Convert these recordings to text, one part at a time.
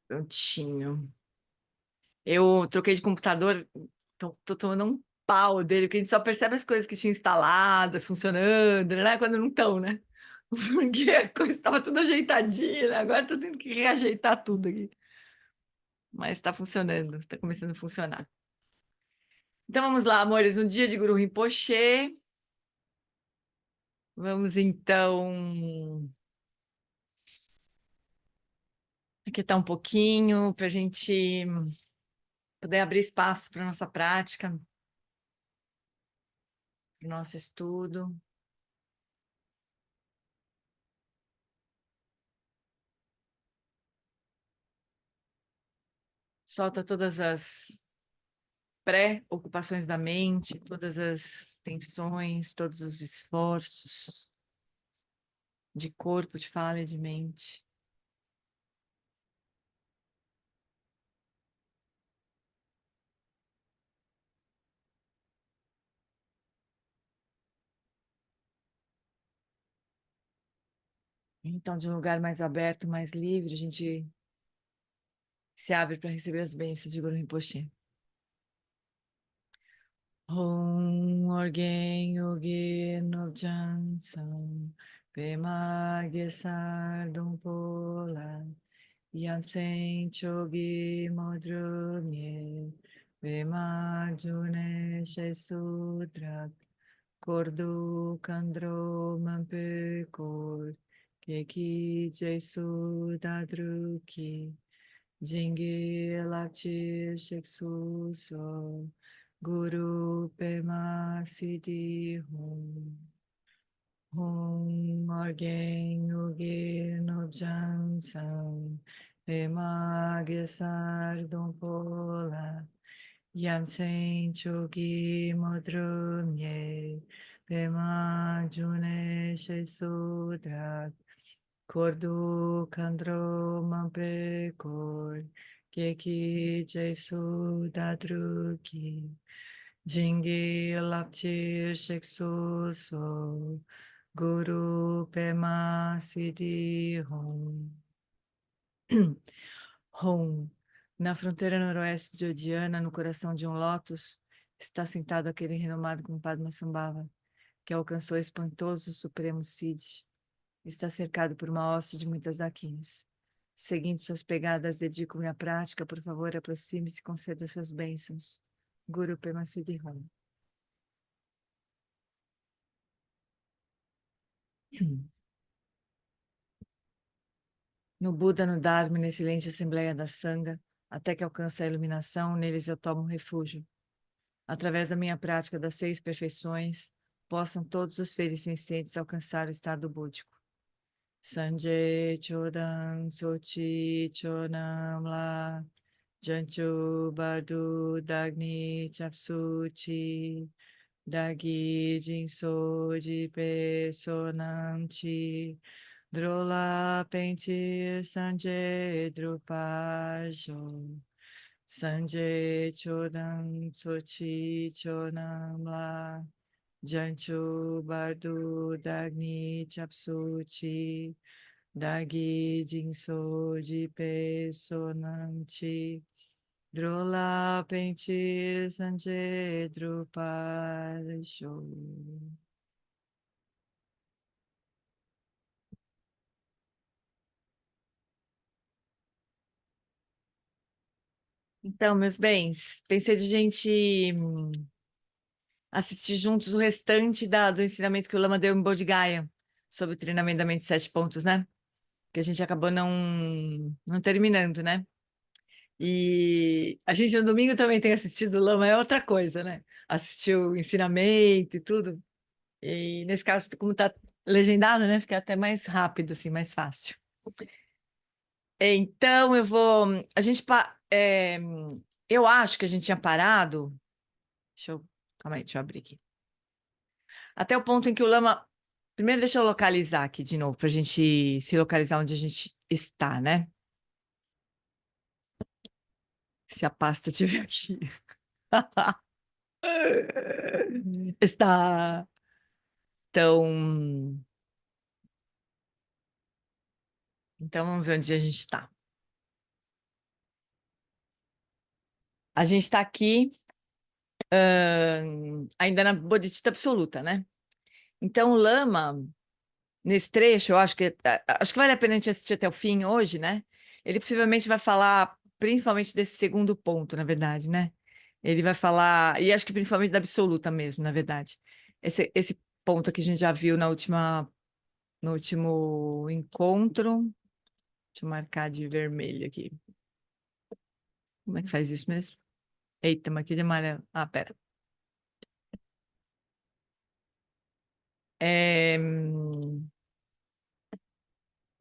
Prontinho. Eu troquei de computador, tô tomando um pau dele, porque a gente só percebe as coisas que tinha instaladas, funcionando, né? Quando não estão, né? Porque a coisa estava tudo ajeitadinha, né? Agora tô tendo que reajeitar tudo aqui. Mas está funcionando, está começando a funcionar. Então vamos lá, amores, um dia de Guru Rinpoche. Vamos então aquietar um pouquinho para a gente poder abrir espaço para nossa prática, para o nosso estudo. Solta todas as pré-ocupações da mente, todas as tensões, todos os esforços de corpo, de fala e de mente. Então, de um lugar mais aberto, mais livre, a gente se abre para receber as bênçãos de Guru Rinpoche. Om Orgen Yogi Nobjan Sam Pema Gesar Dompola Yamsen Chogi Modrumye Pema June Shesudrak Kordu Kandro Mampekor Keki Jesu Dadruki Jingi Lapti Sheksu So Guru Pema Siddhi Hum Hum Orgen Ugi Nobjan Sam Pema Gesar Dompola Yamsen Chogi Modrumye Pema June Shesudrak Kordu Kandro Mampekor Keki Jesu Dadruki Jingi Laptir Sheksu So Guru Pema Siddhi Hum Hum. Na fronteira noroeste de Odiana, no coração de um lótus, está sentado aquele renomado como Padmasambhava, que alcançou o espantoso Supremo Siddhi. Está cercado por uma hoste de muitas daquinas. Seguindo suas pegadas, dedico-me à prática. Por favor, aproxime-se e conceda suas bênçãos. Guru Pema Siddhi Hum. No Buda, no Dharma, e na excelente Assembleia da Sangha, até que alcance a iluminação, neles eu tomo refúgio. Através da minha prática das 6 perfeições, possam todos os seres sencientes alcançar o estado búdico. Sanjay Chodam Sochi Chonam La Janchu Bardu Dagni Chapsuchi Dagi Jinso Jipe Sonam Chi Drola Pentir Sanjay Drupajo Sanjay Chodam Sochi Chonam La Janchu Bardu Dagni Chapsuchi Dagi Jinso Jipe Sonam Chi Drola Pentir Sanjay Drupal Show. Então, meus bens, pensei de gente assistir juntos o restante do ensinamento que o Lama deu em Bodh Gaya sobre o treinamento da mente 7 pontos, né? Que a gente acabou não terminando, né? E a gente no domingo também tem assistido o Lama, é outra coisa, né? Assistiu o ensinamento e tudo. E nesse caso, como tá legendado, né? Fica até mais rápido, assim, mais fácil. Então, eu vou. A gente. Eu acho que a gente tinha parado. Calma aí, deixa eu abrir aqui. Até o ponto em que o Lama. Primeiro, deixa eu localizar aqui de novo, para a gente se localizar onde a gente está, né? Se a pasta estiver aqui. Está. Então. Então, vamos ver onde a gente está. A gente está aqui ainda na bodhicitta absoluta, né? Então, o Lama, nesse trecho, eu acho que vale a pena a gente assistir até o fim hoje, né? Ele possivelmente vai falar principalmente desse segundo ponto, na verdade, né? Ele vai falar, e acho que principalmente da absoluta mesmo, na verdade. Esse ponto que a gente já viu no último encontro. Deixa eu marcar de vermelho aqui. Como é que faz isso mesmo? Eita, mas aqui de amarelo. Ah, pera.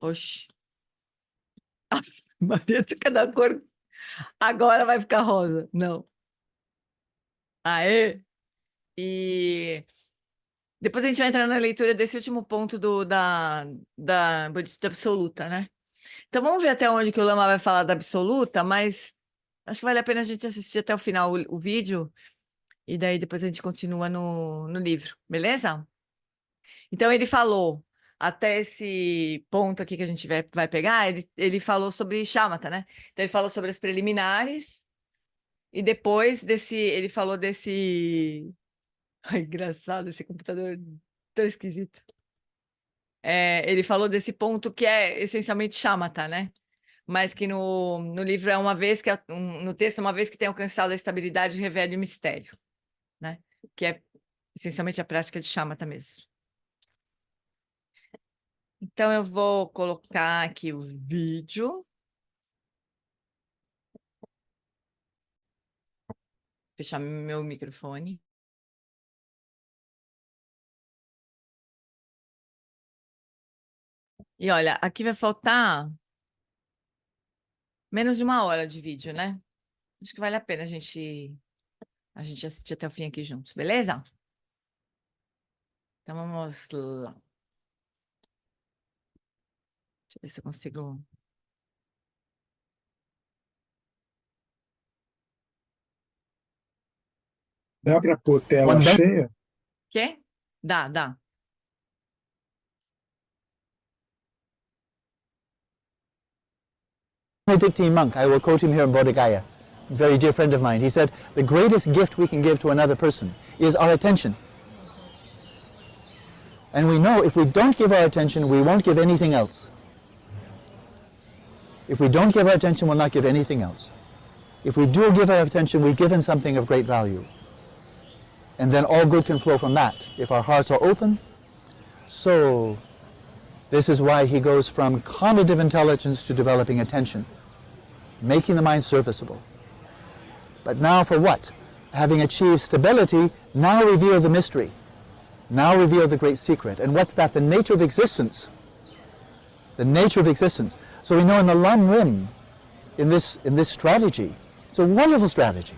Oxe. Nossa, Maria, cada cor agora vai ficar rosa. Não. Aê! E depois a gente vai entrar na leitura desse último ponto da Bodhicitta absoluta, né? Então vamos ver até onde que o Lama vai falar da absoluta, mas acho que vale a pena a gente assistir até o final o vídeo, e daí depois a gente continua no livro, beleza? Então ele falou, até esse ponto aqui que a gente vai pegar, ele falou sobre shamatha, né? Então ele falou sobre as preliminares, e depois ele falou desse... Ai, engraçado, esse computador tão esquisito. Ele falou desse ponto que é essencialmente shamatha, né? Mas que no livro é uma vez que no texto, uma vez que tem alcançado a estabilidade, revela o mistério, né? Que é essencialmente a prática de shamatha mesmo. Então eu vou colocar aqui o vídeo. Fechar meu microfone. E olha, aqui vai faltar menos de 1 hora de vídeo, né? Acho que vale a pena a gente assistir até o fim aqui juntos, beleza? Então vamos lá. Deixa eu ver se eu consigo. Dá para pôr tela cheia? Quê? Dá. Benedictine monk, I will quote him here in Bodh Gaya, a very dear friend of mine. He said, the greatest gift we can give to another person is our attention. And we know if we don't give our attention, we won't give anything else. If we don't give our attention, we'll not give anything else. If we do give our attention, we've given something of great value. And then all good can flow from that, if our hearts are open. So, this is why he goes from cognitive intelligence to developing attention, making the mind serviceable. But now for what? Having achieved stability, now reveal the mystery. Now reveal the great secret. And what's that? The nature of existence. The nature of existence. So we know in the Lam Rim, in this strategy, it's a wonderful strategy,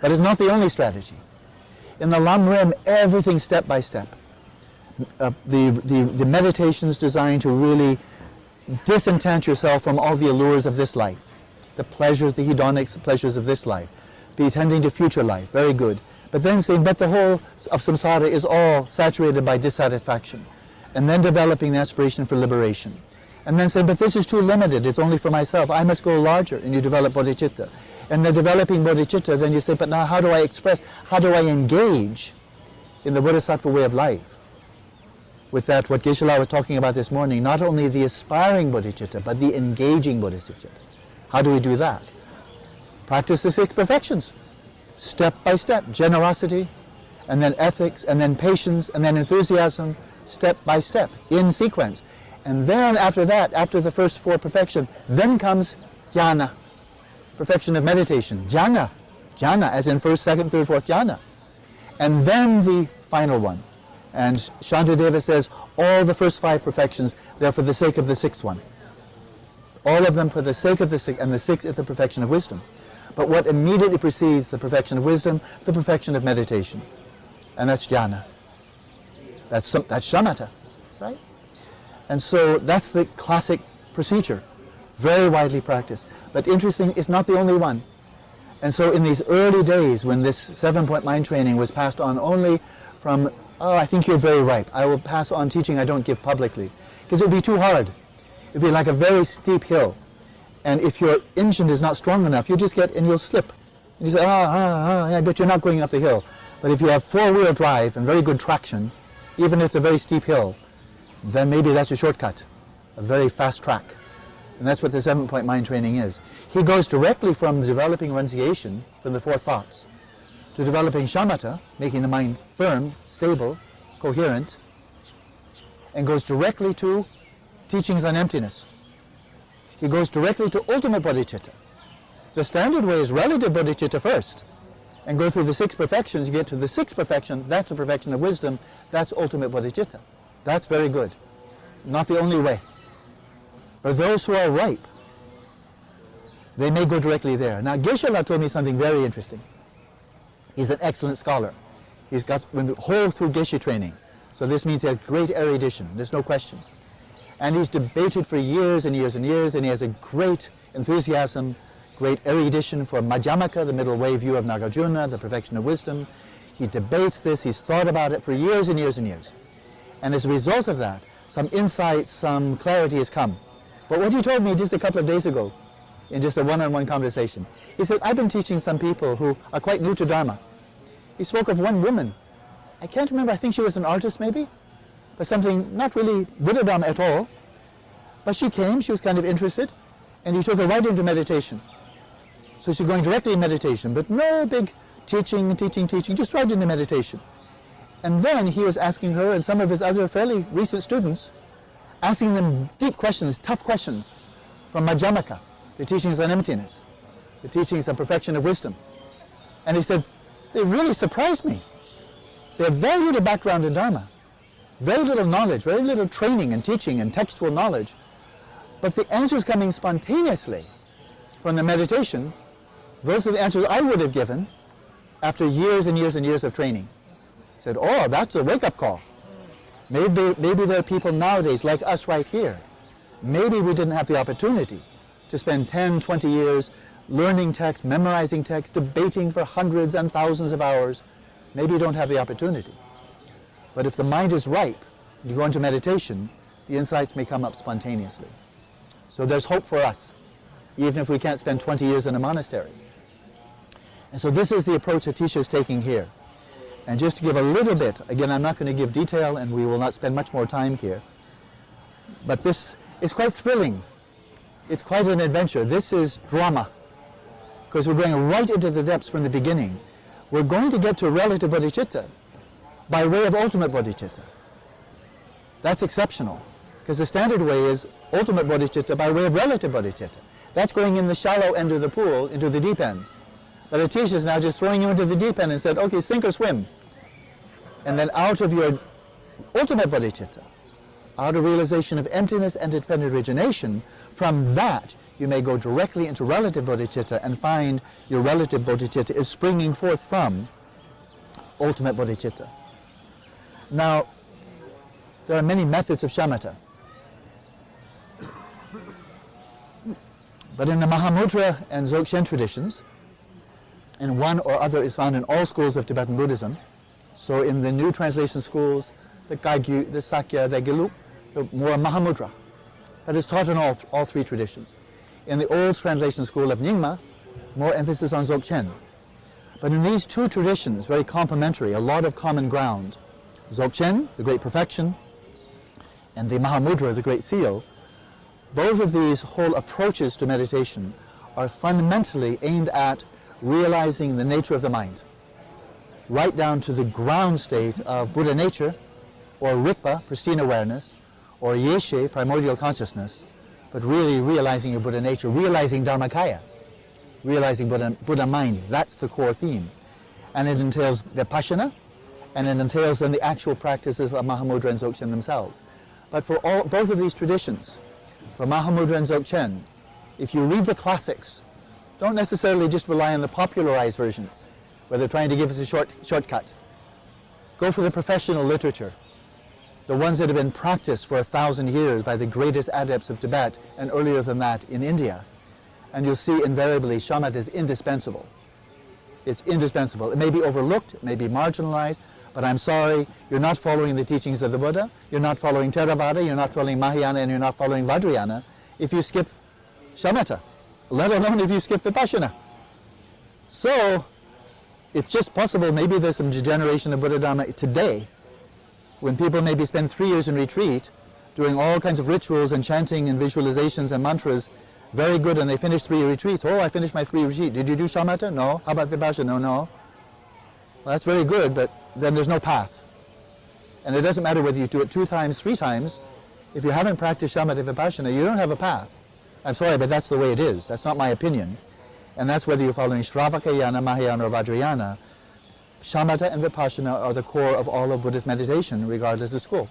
but it's not the only strategy. In the Lam Rim, everything step by step. The meditations designed to really disentangle yourself from all the allures of this life, the pleasures, the hedonic pleasures of this life, be attending to future life, very good. But then saying, but the whole of samsara is all saturated by dissatisfaction, and then developing the aspiration for liberation. And then saying, but this is too limited, it's only for myself, I must go larger, and you develop bodhicitta. And then developing bodhicitta, then you say, but now how do I express, how do I engage in the bodhisattva way of life? With that, what Geshe-la was talking about this morning, not only the aspiring bodhicitta, but the engaging bodhicitta. How do we do that? Practice the 6 perfections, step by step, generosity, and then ethics, and then patience, and then enthusiasm, step by step, in sequence. And then after that, after the first 4 perfections, then comes jhana, perfection of meditation, jhana, as in first, second, third, fourth jhana. And then the final one. And Shantideva says, all the first 5 perfections, they're for the sake of the 6th one. All of them for the sake of the 6th, and the 6th is the perfection of wisdom. But what immediately precedes the perfection of wisdom, the perfection of meditation. And that's jhana. That's shamatha, right? And so that's the classic procedure, very widely practiced. But interesting, it's not the only one. And so in these early days when this 7-point mind training was passed on only from, I think you're very ripe, I will pass on teaching I don't give publicly, because it would be too hard. It would be like a very steep hill. And if your engine is not strong enough, you just get, and you'll slip You say, I bet you're not going up the hill. But if you have four-wheel drive and very good traction, even if it's a very steep hill, then maybe that's a shortcut, a very fast track. And that's what the 7-point mind training is. He goes directly from developing renunciation, from the four thoughts, to developing shamatha, making the mind firm, stable, coherent, and goes directly to teachings on emptiness. He goes directly to ultimate bodhicitta. The standard way is relative bodhicitta first, and go through the 6 perfections. You get to the 6th perfection, that's the perfection of wisdom, that's ultimate bodhicitta. That's very good. Not the only way. For those who are ripe, they may go directly there. Now, Geshe-la told me something very interesting. He's an excellent scholar. He's got the whole through Geshe training. So this means he has great erudition, there's no question. And he's debated for years and years and years, and he has a great enthusiasm, great erudition for Madhyamaka, the middle way view of Nagarjuna, the perfection of wisdom. He debates this, he's thought about it for years and years and years. And as a result of that, some insight, some clarity has come. But what he told me just a couple of days ago, in just a one-on-one conversation, he said, I've been teaching some people who are quite new to Dharma. He spoke of one woman. I can't remember, I think she was an artist maybe, but something not really Buddha Dharma at all. But she came, she was kind of interested, and he took her right into meditation. So she's going directly in meditation, but no big teaching, just right into meditation. And then he was asking her and some of his other fairly recent students, asking them deep questions, tough questions from Madhyamaka, the teachings on emptiness, the teachings on perfection of wisdom. And he said, they really surprised me. They have very little background in Dharma, very little knowledge, very little training and teaching and textual knowledge, but the answers coming spontaneously from the meditation, those are the answers I would have given after years and years and years of training. He said, oh, that's a wake-up call. Maybe there are people nowadays like us right here. Maybe we didn't have the opportunity to spend 10, 20 years learning text, memorizing text, debating for hundreds and thousands of hours. Maybe you don't have the opportunity. But if the mind is ripe, you go into meditation, the insights may come up spontaneously. So there's hope for us, even if we can't spend 20 years in a monastery. And so this is the approach that Atisha is taking here. And just to give a little bit, again, I'm not going to give detail and we will not spend much more time here, but this is quite thrilling. It's quite an adventure. This is drama, because we're going right into the depths from the beginning. We're going to get to relative bodhicitta by way of ultimate bodhicitta. That's exceptional, because the standard way is ultimate bodhicitta by way of relative bodhicitta. That's going in the shallow end of the pool into the deep end. But Atisha is now just throwing you into the deep end and said, okay, sink or swim. And then out of your ultimate bodhicitta, out of realization of emptiness and independent origination, from that you may go directly into relative bodhicitta and find your relative bodhicitta is springing forth from ultimate bodhicitta. Now, there are many methods of shamatha. But in the Mahamudra and Dzogchen traditions, and one or other is found in all schools of Tibetan Buddhism, so in the new translation schools, the Kagyu, the Sakya, the Gelug, more Mahamudra, but it's taught in all 3 traditions. In the old translation school of Nyingma, more emphasis on Dzogchen. But in these 2 traditions, very complementary, a lot of common ground. Dzogchen, the great perfection, and the Mahamudra, the great seal, both of these whole approaches to meditation are fundamentally aimed at realizing the nature of the mind, right down to the ground state of Buddha nature, or Rikpa, pristine awareness, or Yeshe, primordial consciousness, but really realizing your Buddha nature, realizing Dharmakaya, realizing Buddha mind. That's the core theme. And it entails Vipassana, and it entails then the actual practices of Mahamudra and Dzogchen themselves. But for both of these traditions, for Mahamudra and Dzogchen, if you read the classics, don't necessarily just rely on the popularized versions, where they're trying to give us a shortcut. Go for the professional literature, the ones that have been practiced for 1,000 years by the greatest adepts of Tibet, and earlier than that in India. And you'll see invariably shamatha is indispensable. It's indispensable. It may be overlooked, it may be marginalized, but I'm sorry, you're not following the teachings of the Buddha, you're not following Theravada, you're not following Mahayana, and you're not following Vajrayana if you skip shamatha, let alone if you skip Vipassana. So it's just possible maybe there's some degeneration of Buddha Dharma today, when people maybe spend 3 years in retreat doing all kinds of rituals and chanting and visualizations and mantras, very good, and they finish 3 retreats. Oh, I finished my 3 retreat. Did you do shamatha? No. How about vipassana? No. Well, that's very good, but then there's no path. And it doesn't matter whether you do it 2 times, 3 times. If you haven't practiced shamatha vipassana, you don't have a path. I'm sorry, but that's the way it is. That's not my opinion. And that's whether you're following Shravakayana, Mahayana, or Vajrayana. Shamatha and vipassana are the core of all of Buddhist meditation, regardless of school.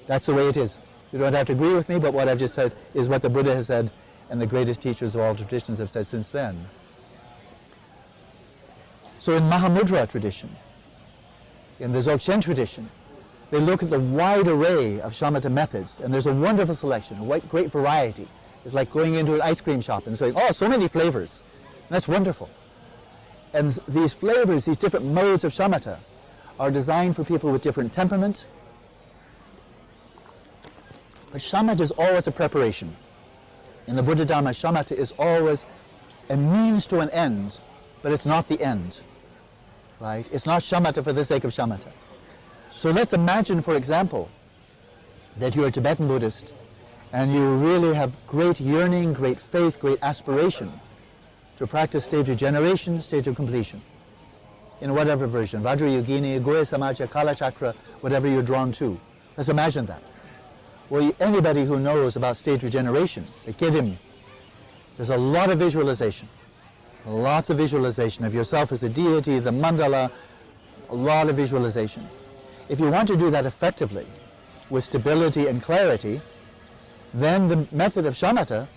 That's the way it is. You don't have to agree with me, but what I've just said is what the Buddha has said, and the greatest teachers of all traditions have said since then. So in Mahamudra tradition, in the Dzogchen tradition, they look at the wide array of shamatha methods, and there's a wonderful selection, a great variety. It's like going into an ice cream shop and saying, oh, so many flavors. And that's wonderful. And these flavors, these different modes of shamatha, are designed for people with different temperament. But shamatha is always a preparation. In the Buddha Dharma, shamatha is always a means to an end, but it's not the end. Right? It's not shamatha for the sake of shamatha. So let's imagine, for example, that you're a Tibetan Buddhist and you really have great yearning, great faith, great aspiration to practice stage of generation, stage of completion, in whatever version, Vajrayogini, Goya Samaja, Kala Chakra, whatever you're drawn to. Let's imagine that. Well, anybody who knows about stage regeneration, there's a lot of visualization, lots of visualization of yourself as a deity, the mandala, a lot of visualization. If you want to do that effectively, with stability and clarity, then the method of shamatha,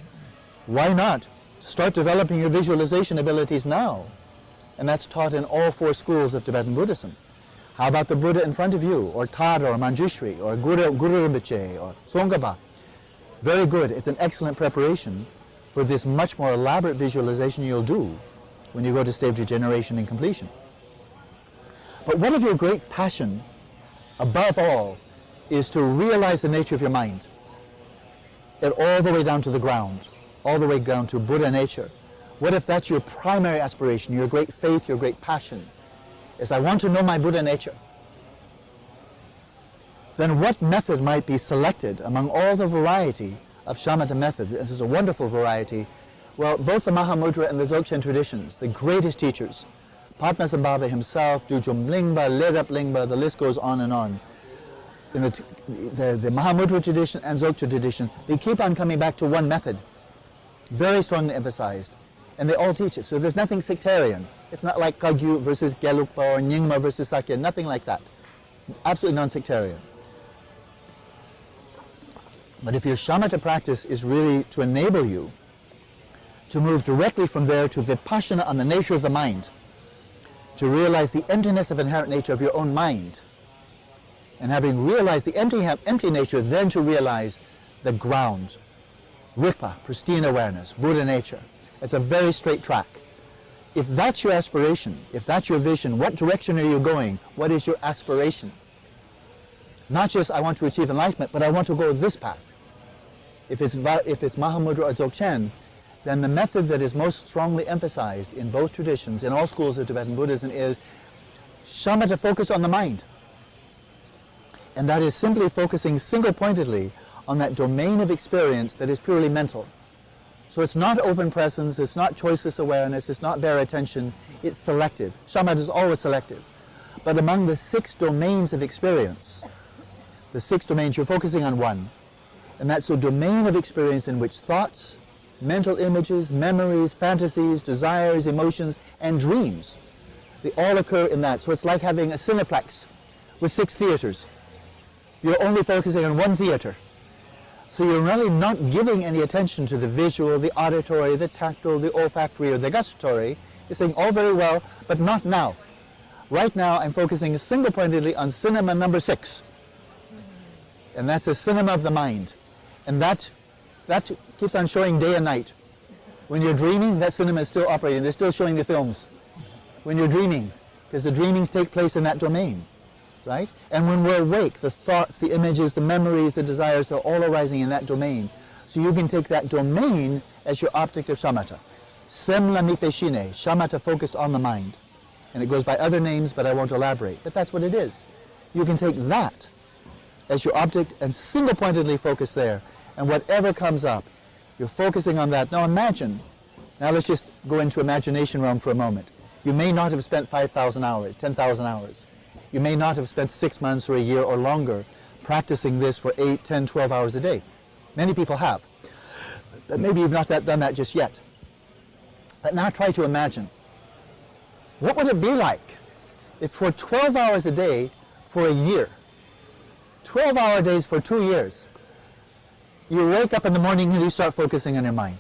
why not start developing your visualization abilities now? And that's taught in all 4 schools of Tibetan Buddhism. How about the Buddha in front of you, or Tara, or Manjushri, or Guru Rinpoche, or Tsongkhapa? Very good. It's an excellent preparation for this much more elaborate visualization you'll do when you go to stage of generation and completion. But one of your great passion, above all, is to realize the nature of your mind, and all the way down to the ground, all the way down to Buddha nature. What if that's your primary aspiration, your great faith, your great passion, is I want to know my Buddha nature? Then what method might be selected among all the variety of shamatha methods? This is a wonderful variety. Well, both the Mahamudra and the Dzogchen traditions, the greatest teachers, Padmasambhava himself, Dujum Lingpa, Lerab Lingpa, the list goes on and on. In the Mahamudra tradition and Dzogchen tradition, they keep on coming back to one method, very strongly emphasized, and they all teach it. So there's nothing sectarian. It's not like Kagyu versus Gelugpa or Nyingma versus Sakya, nothing like that. Absolutely non-sectarian. But if your shamatha practice is really to enable you to move directly from there to vipassana on the nature of the mind, to realize the emptiness of inherent nature of your own mind, and having realized the empty nature, then to realize the ground, Rigpa, pristine awareness, Buddha nature. It's a very straight track. If that's your aspiration, if that's your vision, what direction are you going? What is your aspiration? Not just I want to achieve enlightenment, but I want to go this path. If it's Mahamudra or Dzogchen, then the method that is most strongly emphasized in both traditions, in all schools of Tibetan Buddhism, is shamatha focused on the mind. And that is simply focusing single-pointedly on that domain of experience that is purely mental. So it's not open presence, it's not choiceless awareness, it's not bare attention, it's selective. Shamatha is always selective. But among the 6 domains of experience, the 6 domains, you're focusing on one. And that's the domain of experience in which thoughts, mental images, memories, fantasies, desires, emotions, and dreams, they all occur in that. So it's like having a cineplex with 6 theaters. You're only focusing on one theater. So you're really not giving any attention to the visual, the auditory, the tactile, the olfactory, or the gustatory. You're saying, all very well, but not now. Right now, I'm focusing single-pointedly on cinema number 6. And that's the cinema of the mind. And that keeps on showing day and night. When you're dreaming, that cinema is still operating. They're still showing the films. When you're dreaming, because the dreamings take place in that domain. Right? And when we're awake, the thoughts, the images, the memories, the desires are all arising in that domain. So you can take that domain as your object of shamatha. Semla mipeshine, shamatha focused on the mind. And it goes by other names, but I won't elaborate. But that's what it is. You can take that as your object and single-pointedly focus there. And whatever comes up, you're focusing on that. Now imagine, now let's just go into imagination realm for a moment. You may not have spent 5,000 hours, 10,000 hours. You may not have spent 6 months or a year or longer practicing this for 8, 10, 12 hours a day. Many people have. But maybe you've not done that just yet. But now try to imagine. What would it be like if for 12 hours a day for a year, 12-hour days for 2 years, you wake up in the morning and you start focusing on your mind.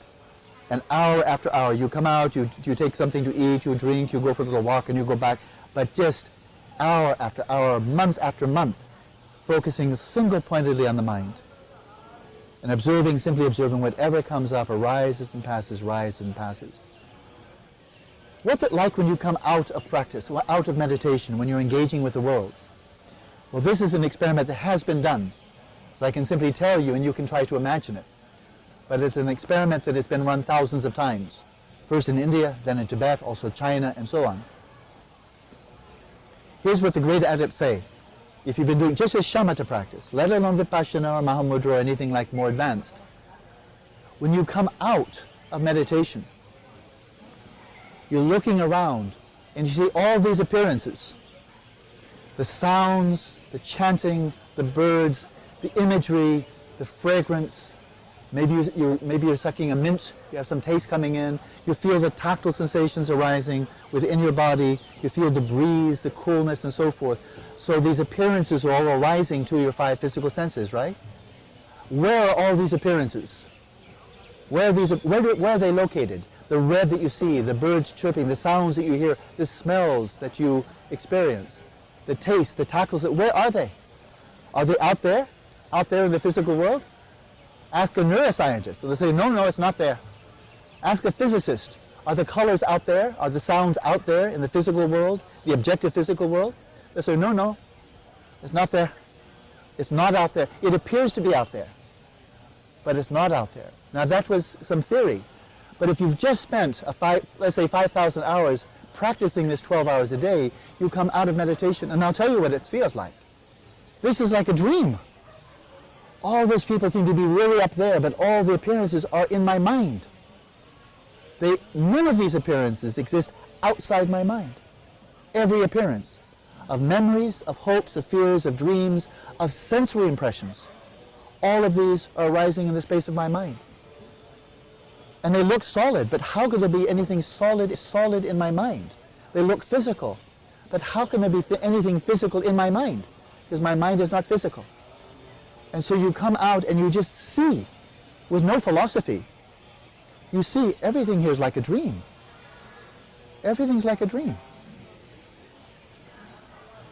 And hour after hour, you come out, you take something to eat, you drink, you go for a little walk and you go back. But just hour after hour, month after month, focusing single-pointedly on the mind. And observing, simply observing whatever comes up, arises and passes, rises and passes. What's it like when you come out of practice, out of meditation, when you're engaging with the world? Well, this is an experiment that has been done. So I can simply tell you and you can try to imagine it. But it's an experiment that has been run thousands of times. First in India, then in Tibet, also China, and so on. Here's what the great adepts say. If you've been doing just a shamatha practice, let alone vipassana or mahamudra or anything like more advanced, when you come out of meditation, you're looking around and you see all these appearances. The sounds, the chanting, the birds, the imagery, the fragrance. Maybe you're sucking a mint, you have some taste coming in, you feel the tactile sensations arising within your body, you feel the breeze, the coolness and so forth. So these appearances are all arising to your 5 physical senses, right? Where are all these appearances? Where are they located? The red that you see, the birds chirping, the sounds that you hear, the smells that you experience, the taste, the tactiles, where are they? Are they out there? Out there in the physical world? Ask a neuroscientist, and they'll say, no, it's not there. Ask a physicist, are the colors out there? Are the sounds out there in the physical world, the objective physical world? They'll say, no, it's not there. It's not out there. It appears to be out there, but it's not out there. Now that was some theory, but if you've just spent, let's say 5,000 hours practicing this 12 hours a day, you come out of meditation, and I'll tell you what it feels like. This is like a dream. All those people seem to be really up there, but all the appearances are in my mind. None of these appearances exist outside my mind. Every appearance of memories, of hopes, of fears, of dreams, of sensory impressions, all of these are arising in the space of my mind. And they look solid, but how could there be anything solid in my mind? They look physical, but how can there be anything physical in my mind? Because my mind is not physical. And so you come out and you just see, with no philosophy, you see everything here is like a dream. Everything's like a dream.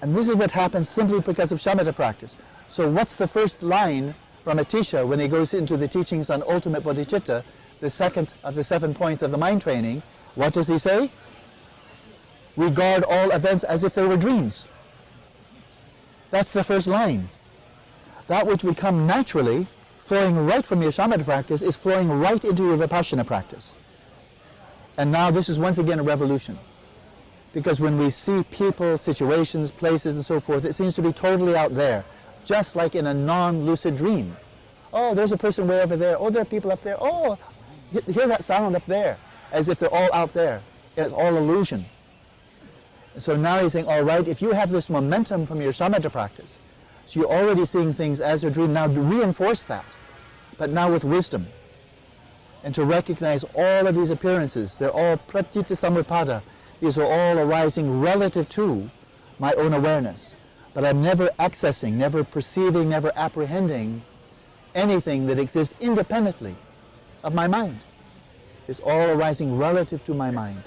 And this is what happens simply because of shamatha practice. So what's the first line from Atisha when he goes into the teachings on ultimate bodhicitta, the second of the 7 points of the mind training? What does he say? Regard all events as if they were dreams. That's the first line. That which would come naturally, flowing right from your shamatha practice, is flowing right into your vipassana practice. And now this is once again a revolution. Because when we see people, situations, places and so forth, it seems to be totally out there, just like in a non-lucid dream. Oh, there's a person way over there. Oh, there are people up there. Oh, hear that sound up there, as if they're all out there. It's all illusion. And so now he's saying, all right, if you have this momentum from your shamatha practice, so you're already seeing things as a dream, now to reinforce that, but now with wisdom. And to recognize all of these appearances, they're all pratitya samutpada. These are all arising relative to my own awareness. But I'm never accessing, never perceiving, never apprehending anything that exists independently of my mind. It's all arising relative to my mind.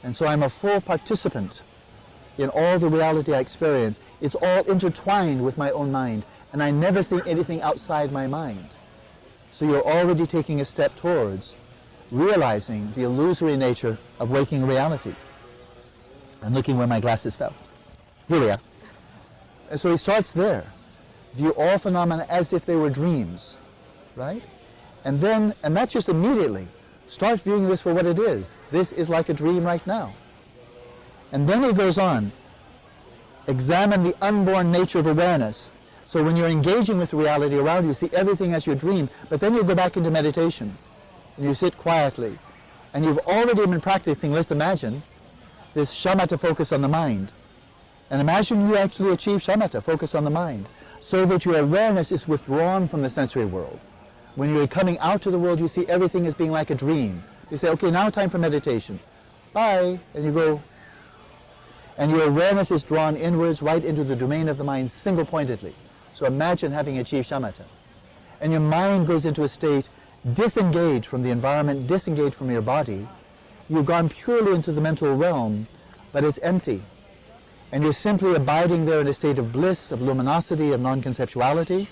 And so I'm a full participant in all the reality I experience. It's all intertwined with my own mind, and I never see anything outside my mind. So you're already taking a step towards realizing the illusory nature of waking reality. I'm looking where my glasses fell. Here we are. And so he starts there. View all phenomena as if they were dreams, right? And that's just immediately. Start viewing this for what it is. This is like a dream right now. And then he goes on, examine the unborn nature of awareness. So when you're engaging with reality around you, see everything as your dream, but then you go back into meditation and you sit quietly. And you've already been practicing, let's imagine, this shamatha focus on the mind. And imagine you actually achieve shamatha, focus on the mind, so that your awareness is withdrawn from the sensory world. When you're coming out to the world, you see everything as being like a dream. You say, okay, now time for meditation. Bye. And you go. And your awareness is drawn inwards, right into the domain of the mind, single-pointedly. So imagine having achieved shamatha. And your mind goes into a state disengaged from the environment, disengaged from your body. You've gone purely into the mental realm, but it's empty. And you're simply abiding there in a state of bliss, of luminosity, of non-conceptuality.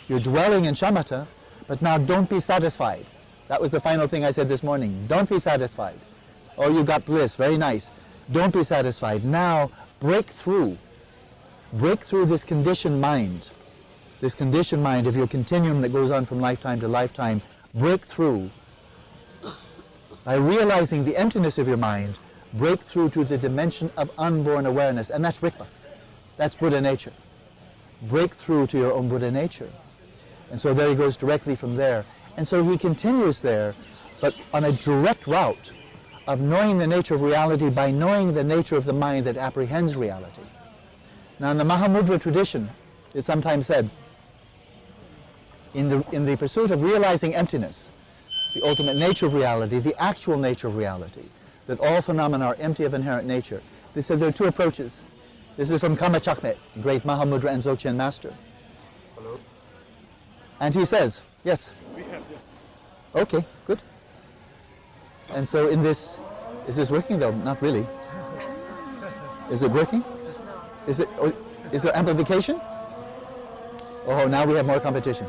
You're dwelling in shamatha, but now don't be satisfied. That was the final thing I said this morning. Don't be satisfied. Oh, you got bliss, very nice. Don't be satisfied. Now break through. Break through this conditioned mind. This conditioned mind of your continuum that goes on from lifetime to lifetime. Break through. By realizing the emptiness of your mind, break through to the dimension of unborn awareness. And that's Rigpa. That's Buddha nature. Break through to your own Buddha nature. And so there he goes directly from there. And so he continues there, but on a direct route of knowing the nature of reality by knowing the nature of the mind that apprehends reality. Now in the Mahamudra tradition, it's sometimes said, in the pursuit of realizing emptiness, the ultimate nature of reality, the actual nature of reality, that all phenomena are empty of inherent nature. They said there are two approaches. This is from Kama Chakmet, the great Mahamudra and Dzogchen master. Hello? And he says, yes? We have this. Okay, good. And so in this, is this working though? Not really. Is it working? Is there amplification? Oh, now we have more competition.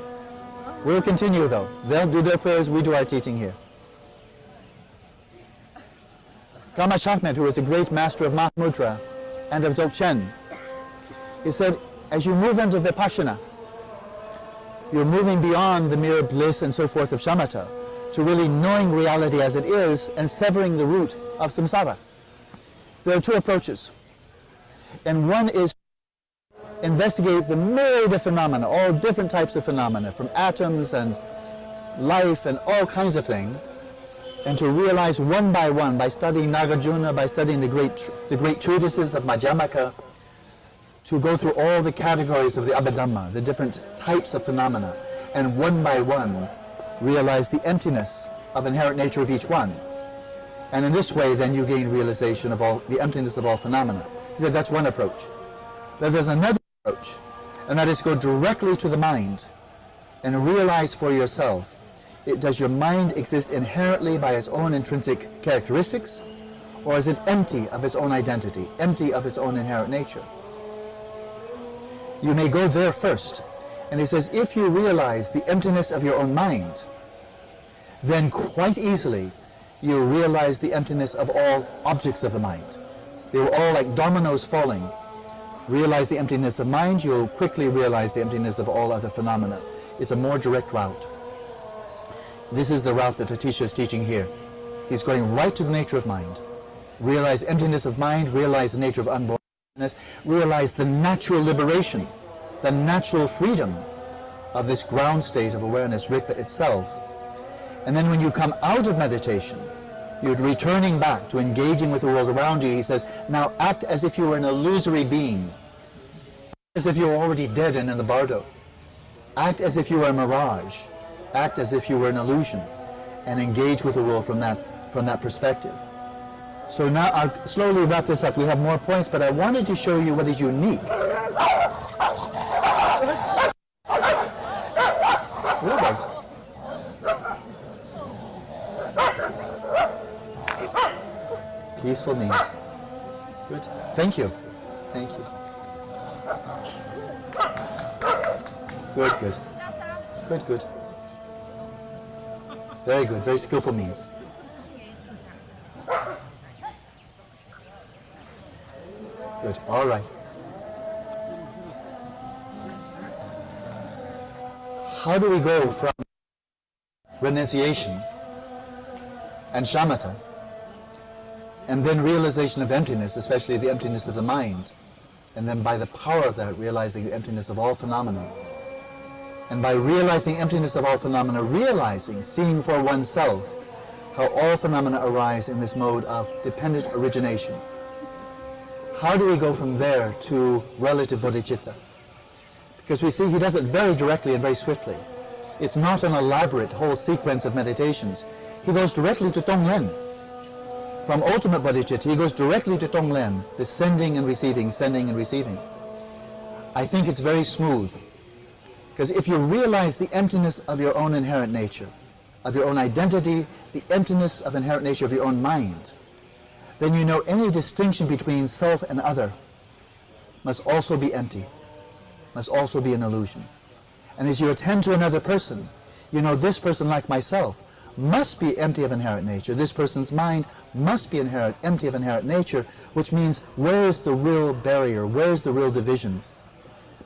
We'll continue though. They'll do their prayers, we do our teaching here. Kama Chakmet, who was a great master of Mahamudra and of Dzogchen, he said, as you move into Vipassana, you're moving beyond the mere bliss and so forth of shamatha to really knowing reality as it is and severing the root of samsara. There are two approaches. And one is investigate the myriad of phenomena, all different types of phenomena, from atoms and life and all kinds of things, and to realize one, by studying Nagarjuna, by studying the great treatises of Madhyamaka, to go through all the categories of the Abhidhamma, the different types of phenomena, and one by one realize the emptiness of inherent nature of each one. And in this way, then you gain realization of all the emptiness of all phenomena. He said that's one approach. But there's another approach, and that is go directly to the mind and realize for yourself, does your mind exist inherently by its own intrinsic characteristics, or is it empty of its own identity, empty of its own inherent nature? You may go there first. And he says, if you realize the emptiness of your own mind, then quite easily you realize the emptiness of all objects of the mind. They were all like dominoes falling. Realize the emptiness of mind, you'll quickly realize the emptiness of all other phenomena. It's a more direct route. This is the route that Atisha is teaching here. He's going right to the nature of mind. Realize emptiness of mind, realize the nature of unbornness, realize the natural liberation, the natural freedom of this ground state of awareness, Rigpa itself. And then when you come out of meditation, you're returning back to engaging with the world around you. He says, now act as if you were an illusory being, as if you were already dead and in the bardo. Act as if you were a mirage. Act as if you were an illusion, and engage with the world from that perspective. So now I'll slowly wrap this up. We have more points, but I wanted to show you what is unique. Peaceful means. Good. Thank you. Thank you. Good, good. Good, good. Very good. Very skillful means. Good. All right. How do we go from renunciation and shamatha, and then realization of emptiness, especially the emptiness of the mind, and then by the power of that, realizing the emptiness of all phenomena. And by realizing emptiness of all phenomena, realizing, seeing for oneself, how all phenomena arise in this mode of dependent origination. How do we go from there to relative bodhicitta? Because we see he does it very directly and very swiftly. It's not an elaborate whole sequence of meditations. He goes directly to Tonglen. From ultimate bodhicitta, he goes directly to Tonglen, the sending and receiving, sending and receiving. I think it's very smooth. Because if you realize the emptiness of your own inherent nature, of your own identity, the emptiness of inherent nature of your own mind, then you know any distinction between self and other must also be empty, must also be an illusion. And as you attend to another person, you know this person, like myself, must be empty of inherent nature. This person's mind must be empty of inherent nature, which means where is the real barrier, where is the real division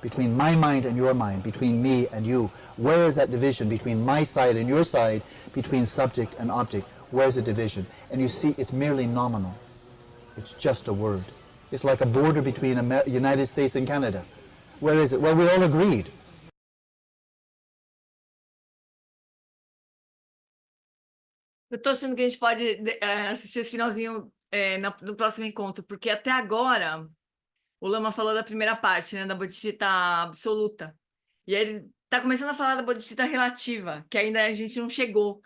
between my mind and your mind, between me and you? Where is that division between my side and your side, between subject and object? Where's the division? And you see, it's merely nominal. It's just a word. It's like a border between United States and Canada. Where is it? Well, we all agreed. Eu tô achando que a gente pode assistir esse finalzinho no próximo encontro, porque até agora o Lama falou da primeira parte, né, da bodhicitta absoluta. E aí ele tá começando a falar da bodhicitta relativa, que ainda a gente não chegou.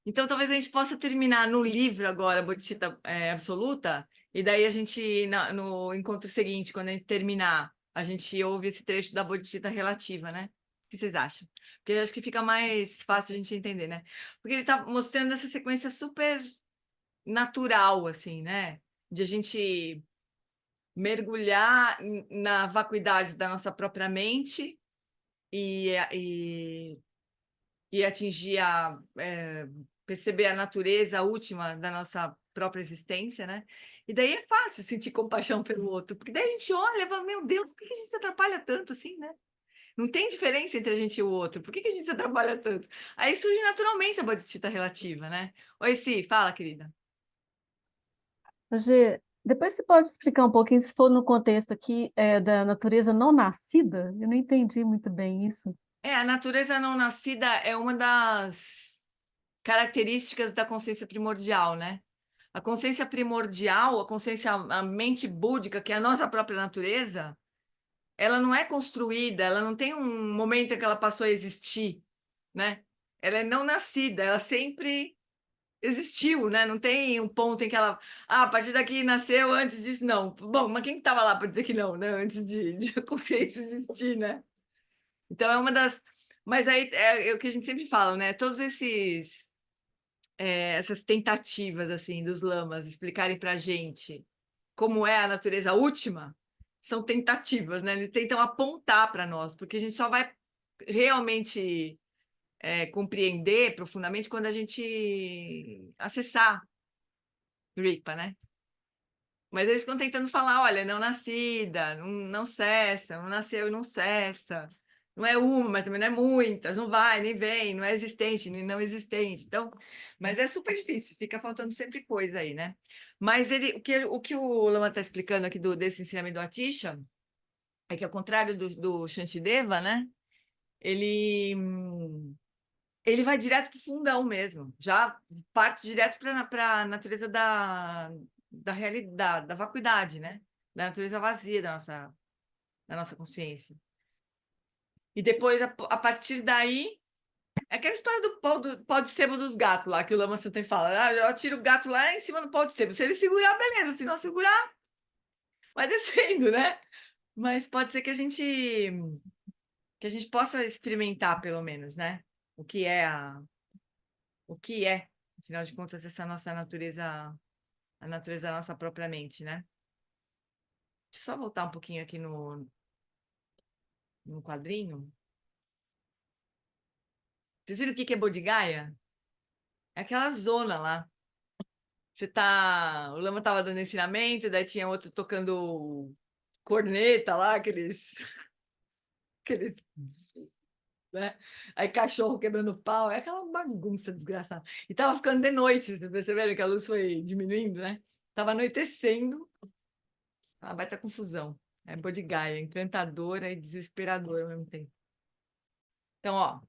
Então talvez a gente possa terminar no livro agora, a bodhicitta absoluta, e daí a gente, no encontro seguinte, quando a gente terminar, a gente ouve esse trecho da bodhicitta relativa, né? O que vocês acham? Porque eu acho que fica mais fácil a gente entender, né? Porque ele tá mostrando essa sequência super natural, assim, né? De a gente mergulhar na vacuidade da nossa própria mente e atingir perceber a natureza última da nossa própria existência, né? E daí é fácil sentir compaixão pelo outro, porque daí a gente olha e fala, meu Deus, por que a gente se atrapalha tanto assim, né? Não tem diferença entre a gente e o outro, por que a gente se atrapalha tanto? Aí surge naturalmente a bodhicitta relativa, né? Oi, Si, fala, querida. Gê, depois você pode explicar um pouquinho, se for no contexto aqui da natureza não nascida? Eu não entendi muito bem isso. A natureza não nascida é uma das características da consciência primordial, né? A consciência primordial, a mente búdica, que é a nossa própria natureza, ela não é construída, ela não tem um momento em que ela passou a existir, né? Ela é não nascida, ela sempre existiu, né? Não tem um ponto em que ela, a partir daqui nasceu, antes disso não. Bom, mas quem estava lá para dizer que não, né? Antes de a consciência existir, né? Então é uma das, mas aí é o que a gente sempre fala, né? Todos essas tentativas assim dos lamas explicarem para a gente como é a natureza última são tentativas, né? Eles tentam apontar para nós, porque a gente só vai realmente compreender profundamente quando a gente acessar Ripa, né? Mas eles ficam tentando falar, olha, não nascida, não cessa, não nasceu e não cessa. Não é uma, mas também não é muitas, não vai, nem vem, não é existente, nem não existente. Então, mas é super difícil, fica faltando sempre coisa aí, né? Mas o que o Lama está explicando aqui desse ensinamento do Atisha é que, ao contrário do Shantideva, né? Ele vai direto para o fundão mesmo, já parte direto para a natureza da realidade, da vacuidade, né? Da natureza vazia da nossa consciência. E depois, a partir daí, é aquela história do pau de sebo dos gatos lá, que o Lama Santen fala. Eu atiro o gato lá em cima do pau de sebo. Se ele segurar, beleza. Se não segurar, vai descendo, né? Mas pode ser que a gente possa experimentar, pelo menos, né? O que é, afinal de contas, essa nossa natureza, a natureza da nossa própria mente, né? Deixa eu só voltar um pouquinho aqui no quadrinho. Vocês viram o que é Bodhigaya? É aquela zona lá. O Lama estava dando ensinamento, daí tinha outro tocando corneta lá, aqueles né? Aí cachorro quebrando pau, é aquela bagunça desgraçada. E tava ficando de noite, vocês perceberam que a luz foi diminuindo, né? Tava anoitecendo, uma baita confusão. É Bode Gaia, encantadora e desesperadora ao mesmo tempo. Então, ó,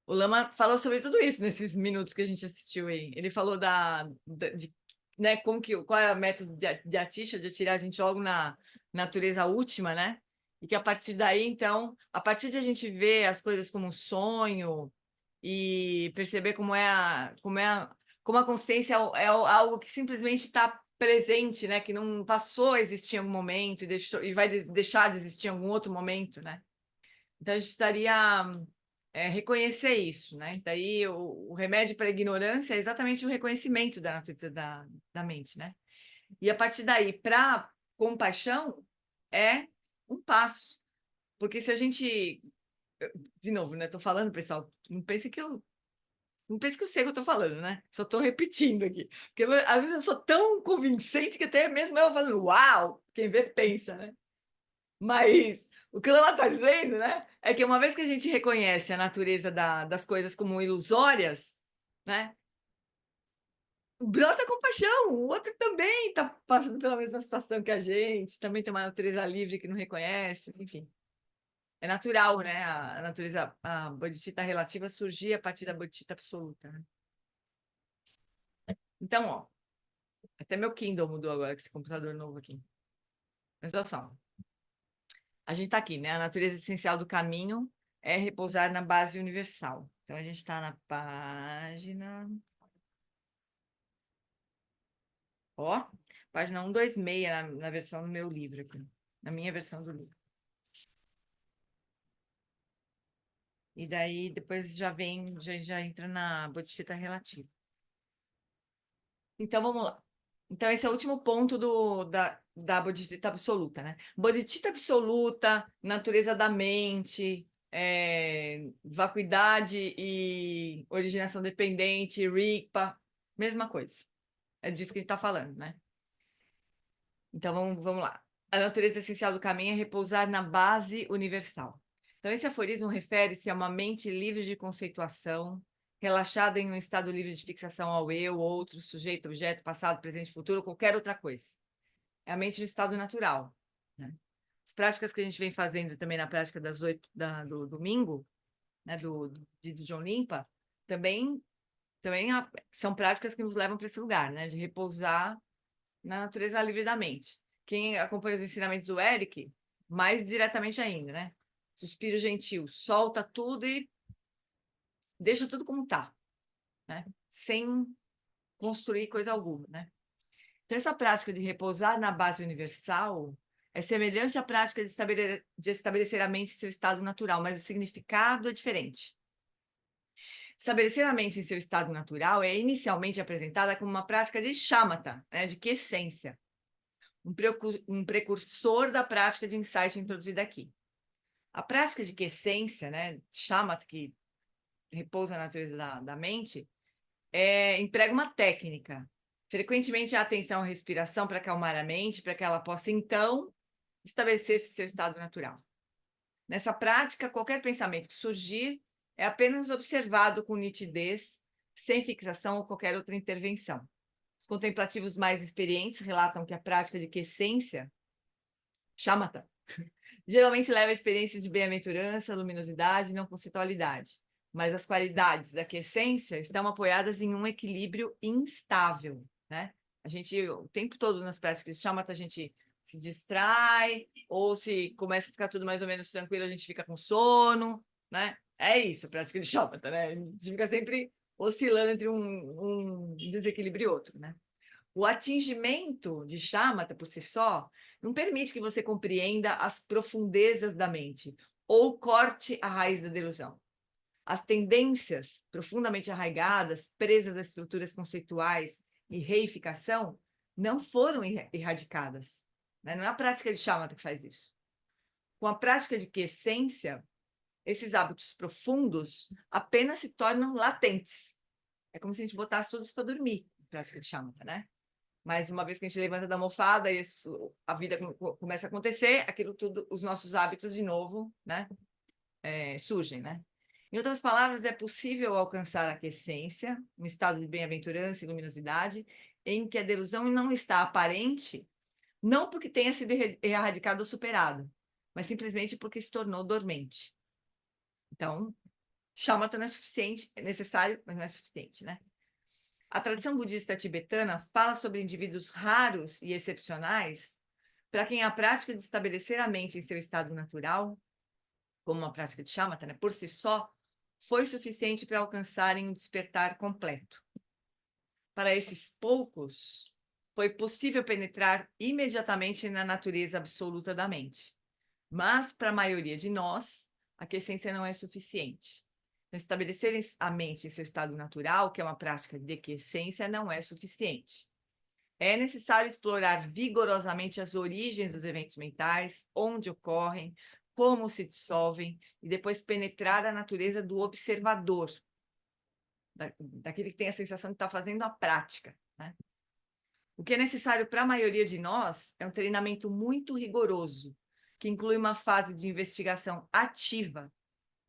o Lama falou sobre tudo isso nesses minutos que a gente assistiu aí. Ele falou de, né, qual é o método de Atisha, de atirar a gente logo na natureza última, né? E que a partir daí, então, a partir de a gente ver as coisas como um sonho e perceber como a consciência é algo que simplesmente está presente, né? Que não passou a existir em algum momento e vai deixar de existir em algum outro momento, né? Então a gente precisaria reconhecer isso, né? Daí o remédio para a ignorância é exatamente o reconhecimento da natureza da mente, né? E a partir daí, para compaixão, é um passo. Porque se a gente. De novo, né? Estou falando, pessoal, não pense que eu sei o que eu estou falando, né? Só estou repetindo aqui. Porque às vezes eu sou tão convincente que até mesmo eu falando, uau, quem vê pensa, né? Mas o que ela está dizendo, né, é que uma vez que a gente reconhece a natureza das coisas como ilusórias, né, brota compaixão. O outro também está passando pela mesma situação que a gente, também tem uma natureza livre que não reconhece, enfim. É natural, né? A natureza, a bodhicitta relativa surgir a partir da bodhicitta absoluta, né? Então, ó, até meu Kindle mudou agora com esse computador novo aqui. Mas olha só. A gente está aqui, né? A natureza essencial do caminho é repousar na base universal. Então, a gente está na página. Ó, página 126 na versão do meu livro aqui, na minha versão do livro. E daí, depois já entra na bodhicitta relativa. Então, vamos lá. Então, esse é o último ponto da bodhicitta absoluta, né? Bodhicitta absoluta, natureza da mente, vacuidade e originação dependente, Rigpa, mesma coisa. É disso que a gente está falando, né? Então, vamos lá. A natureza essencial do caminho é repousar na base universal. Então, esse aforismo refere-se a uma mente livre de conceituação, relaxada em um estado livre de fixação ao eu, outro, sujeito, objeto, passado, presente, futuro, qualquer outra coisa. É a mente no estado natural, né? As práticas que a gente vem fazendo também na prática das 8 do domingo, né, do John Limpa, também são práticas que nos levam para esse lugar, né, de repousar na natureza livre da mente. Quem acompanha os ensinamentos do Eric, mais diretamente ainda, né? Suspiro gentil, solta tudo e deixa tudo como está, né? Sem construir coisa alguma, né? Então, essa prática de repousar na base universal é semelhante à prática de estabelecer a mente em seu estado natural, mas o significado é diferente. Estabelecer a mente em seu estado natural é inicialmente apresentada como uma prática de shamatha, né, de quiescência, um precursor da prática de insight introduzida aqui. A prática de quiescência, né, shamatha, que repousa na natureza da mente, emprega uma técnica. Frequentemente a atenção à respiração para acalmar a mente, para que ela possa, então, estabelecer-se seu estado natural. Nessa prática, qualquer pensamento que surgir é apenas observado com nitidez, sem fixação ou qualquer outra intervenção. Os contemplativos mais experientes relatam que a prática de quiescência, shamatha, geralmente leva a experiências de bem-aventurança, luminosidade e não conceitualidade. Mas as qualidades da quiescência estão apoiadas em um equilíbrio instável, né? A gente, o tempo todo nas práticas de shamatha, a gente se distrai, ou se começa a ficar tudo mais ou menos tranquilo, a gente fica com sono, né? É isso, a prática de shamatha, né? A gente fica sempre oscilando entre um desequilíbrio e outro, né? O atingimento de shamatha por si só não permite que você compreenda as profundezas da mente ou corte a raiz da delusão. As tendências profundamente arraigadas, presas a estruturas conceituais e reificação, não foram erradicadas, né? Não é a prática de shamatha que faz isso. Com a prática de quiescência, esses hábitos profundos apenas se tornam latentes. É como se a gente botasse tudo isso para dormir, prática de shamatha, né? Mas uma vez que a gente levanta da almofada, a vida começa a acontecer, aquilo tudo, os nossos hábitos de novo, né? surgem, né? Em outras palavras, é possível alcançar a quiescência, um estado de bem-aventurança e luminosidade, em que a delusão não está aparente, não porque tenha sido erradicado ou superado, mas simplesmente porque se tornou dormente. Então, shamatha não é suficiente, é necessário, mas não é suficiente, né? A tradição budista tibetana fala sobre indivíduos raros e excepcionais para quem a prática de estabelecer a mente em seu estado natural, como uma prática de shamatha, né, por si só, foi suficiente para alcançarem um despertar completo. Para esses poucos, foi possível penetrar imediatamente na natureza absoluta da mente. Mas, para a maioria de nós, a quiescência não é suficiente. Estabelecer a mente em seu estado natural, que é uma prática de quiescência, não é suficiente. É necessário explorar vigorosamente as origens dos eventos mentais, onde ocorrem, como se dissolvem, e depois penetrar a natureza do observador, daquele que tem a sensação de estar fazendo a prática, né? O que é necessário para a maioria de nós é um treinamento muito rigoroso, que inclui uma fase de investigação ativa,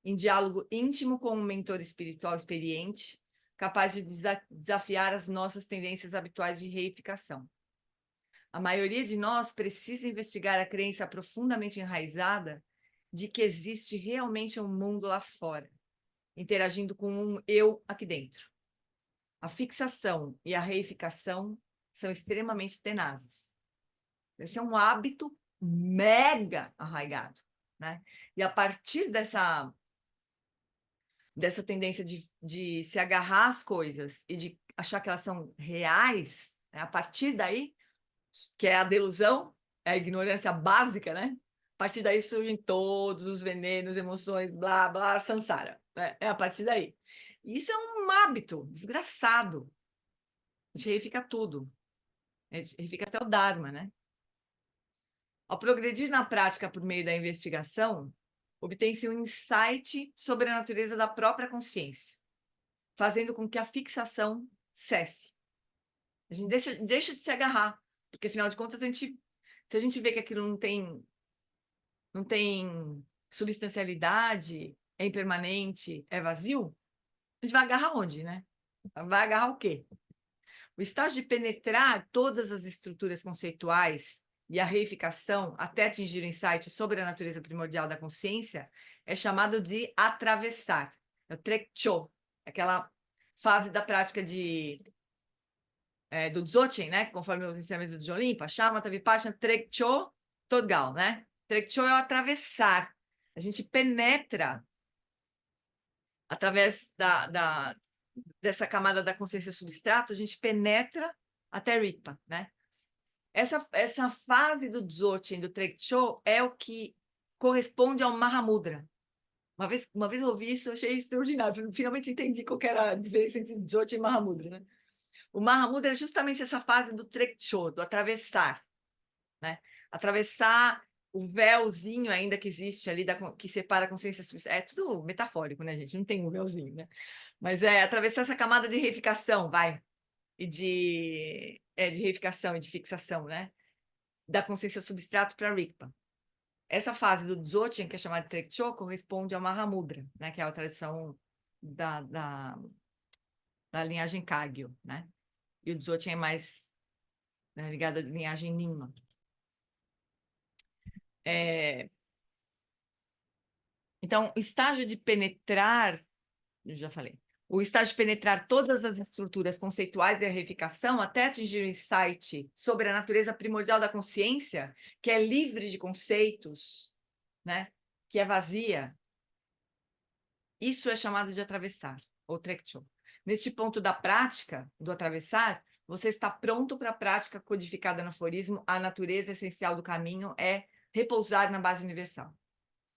em diálogo íntimo com um mentor espiritual experiente, capaz de desafiar as nossas tendências habituais de reificação. A maioria de nós precisa investigar a crença profundamente enraizada de que existe realmente um mundo lá fora, interagindo com um eu aqui dentro. A fixação e a reificação são extremamente tenazes. Esse é um hábito mega arraigado, né? E a partir dessa tendência de se agarrar às coisas e de achar que elas são reais, né? A partir daí, que é a delusão, é a ignorância básica, né? A partir daí surgem todos os venenos, emoções, blá, blá, samsara, né? É a partir daí. E isso é um hábito desgraçado. A gente reifica tudo. A gente reifica até o Dharma, né? Ao progredir na prática por meio da investigação, obtém-se um insight sobre a natureza da própria consciência, fazendo com que a fixação cesse. A gente deixa de se agarrar, porque afinal de contas, se a gente vê que aquilo não tem substancialidade, é impermanente, é vazio, a gente vai agarrar onde, né? Vai agarrar o quê? O estágio de penetrar todas as estruturas conceituais e a reificação até atingir o insight sobre a natureza primordial da consciência é chamado de atravessar. É o trekcho, aquela fase da prática do Dzogchen, né? Conforme os ensinamentos do Dzogchen, Shamatha, Vipassana, trekcho, Todgal, né? Trekcho é o atravessar. A gente penetra através dessa camada da consciência substrata, a gente penetra até Rigpa, né? Essa fase do Dzogchen, do Trekcho, é o que corresponde ao Mahamudra. Uma vez eu ouvi isso, eu achei extraordinário. Finalmente entendi qual que era a diferença entre Dzogchen e Mahamudra, né? O Mahamudra é justamente essa fase do Trekcho, do atravessar, né? Atravessar o véuzinho ainda que existe ali, que separa a consciência substrata. É tudo metafórico, né, gente? Não tem um véuzinho, né? Mas é atravessar essa camada de reificação, vai, e de reificação e de fixação, né? Da consciência substrato para Rigpa. Essa fase do Dzogchen, que é chamada de Trekcho, corresponde ao Mahamudra, né? Que é a tradição da linhagem Kagyu, né? E o Dzogchen é mais, né, ligado à linhagem Nyingma. Então, o estágio de penetrar, eu já falei, o estágio de penetrar todas as estruturas conceituais da reificação até atingir o insight sobre a natureza primordial da consciência, que é livre de conceitos, né? Que é vazia. Isso é chamado de atravessar, ou trekcho. Neste ponto da prática, do atravessar, você está pronto para a prática codificada no aforismo, a natureza essencial do caminho é repousar na base universal.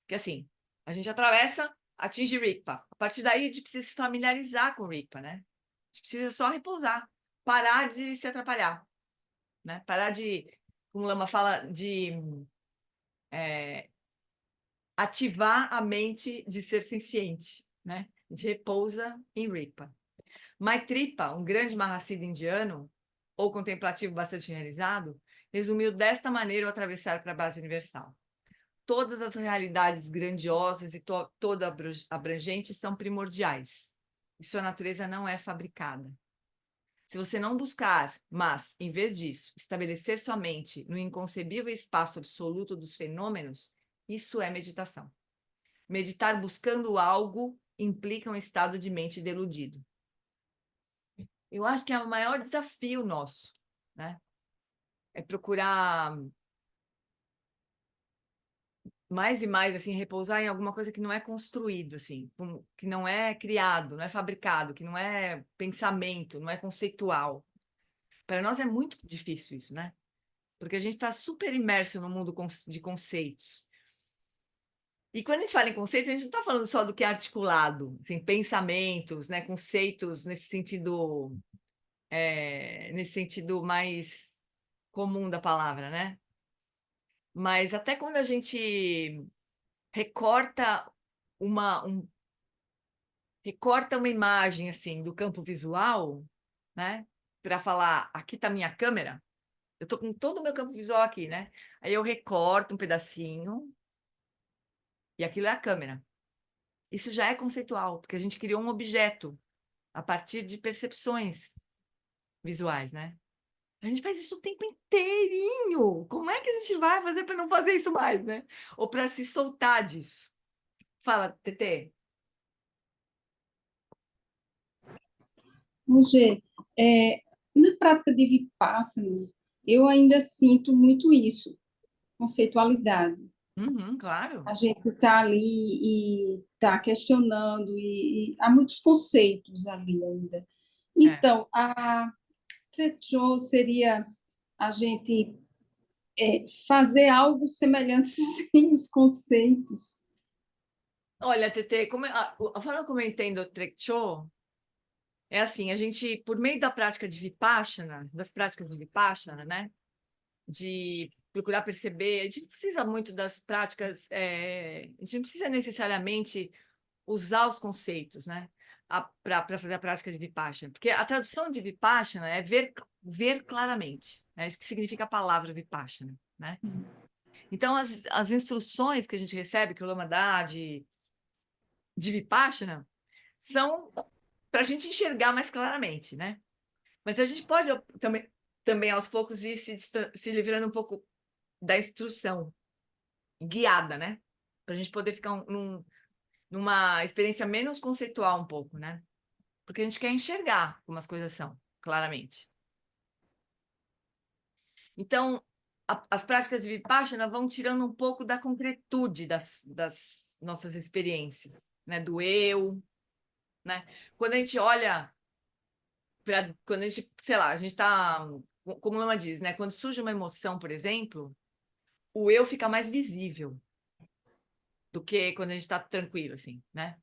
Que assim, a gente atravessa, atinge Rigpa. A partir daí, a gente precisa se familiarizar com Rigpa, né? A gente precisa só repousar, parar de se atrapalhar, né? Parar de, como o Lama fala, de ativar a mente de ser senciente, né? A gente repousa em Rigpa. Maitripa, um grande Mahasiddha indiano, ou contemplativo bastante realizado, resumiu desta maneira o atravessar para a base universal. todas as realidades grandiosas e toda abrangentes são primordiais. E sua natureza não é fabricada. Se você não buscar, mas, em vez disso, estabelecer sua mente no inconcebível espaço absoluto dos fenômenos, isso é meditação. Meditar buscando algo implica um estado de mente deludido. Eu acho que é o maior desafio nosso, né? É procurar mais e mais, assim, repousar em alguma coisa que não é construído, assim, que não é criado, não é fabricado, que não é pensamento, não é conceitual. Para nós é muito difícil isso, né? Porque a gente está super imerso no mundo de conceitos. E quando a gente fala em conceitos, a gente não está falando só do que é articulado, assim, pensamentos, né, conceitos nesse sentido mais comum da palavra, né? Mas até quando a gente recorta recorta uma imagem assim do campo visual, né? Para falar, aqui está minha câmera. Eu estou com todo o meu campo visual aqui, né? Aí eu recorto um pedacinho e aquilo é a câmera. Isso já é conceitual, porque a gente criou um objeto a partir de percepções visuais, né? A gente faz isso o tempo inteirinho. Como é que a gente vai fazer para não fazer isso mais, né? Ou para se soltar disso? Fala, Tetê. Roger, na prática de Vipassana, eu ainda sinto muito isso, conceitualidade. Uhum, claro. A gente está ali e está questionando, e há muitos conceitos ali ainda. É. Então, a Trekchö seria a gente fazer algo semelhante sem os conceitos. Olha, Tetê, a forma como eu entendo o Trekchö é assim, a gente, por meio da prática de Vipassana, das práticas de Vipassana, né? De procurar perceber, a gente não precisa muito das práticas, a gente não precisa necessariamente usar os conceitos, né? Para fazer a prática de Vipassana. Porque a tradução de Vipassana é ver claramente. É isso que significa a palavra Vipassana, né? Então, as instruções que a gente recebe, que o Lama dá de Vipassana, são para a gente enxergar mais claramente, né? Mas a gente pode também aos poucos, ir se livrando um pouco da instrução guiada, né? Para a gente poder ficar numa experiência menos conceitual um pouco, né? Porque a gente quer enxergar como as coisas são, claramente. Então, as práticas de Vipassana vão tirando um pouco da concretude das nossas experiências, né? Do eu, né? Quando a gente olha quando a gente, sei lá, a gente está, como a Lama diz, né? Quando surge uma emoção, por exemplo, o eu fica mais visível do que quando a gente está tranquilo, assim, né?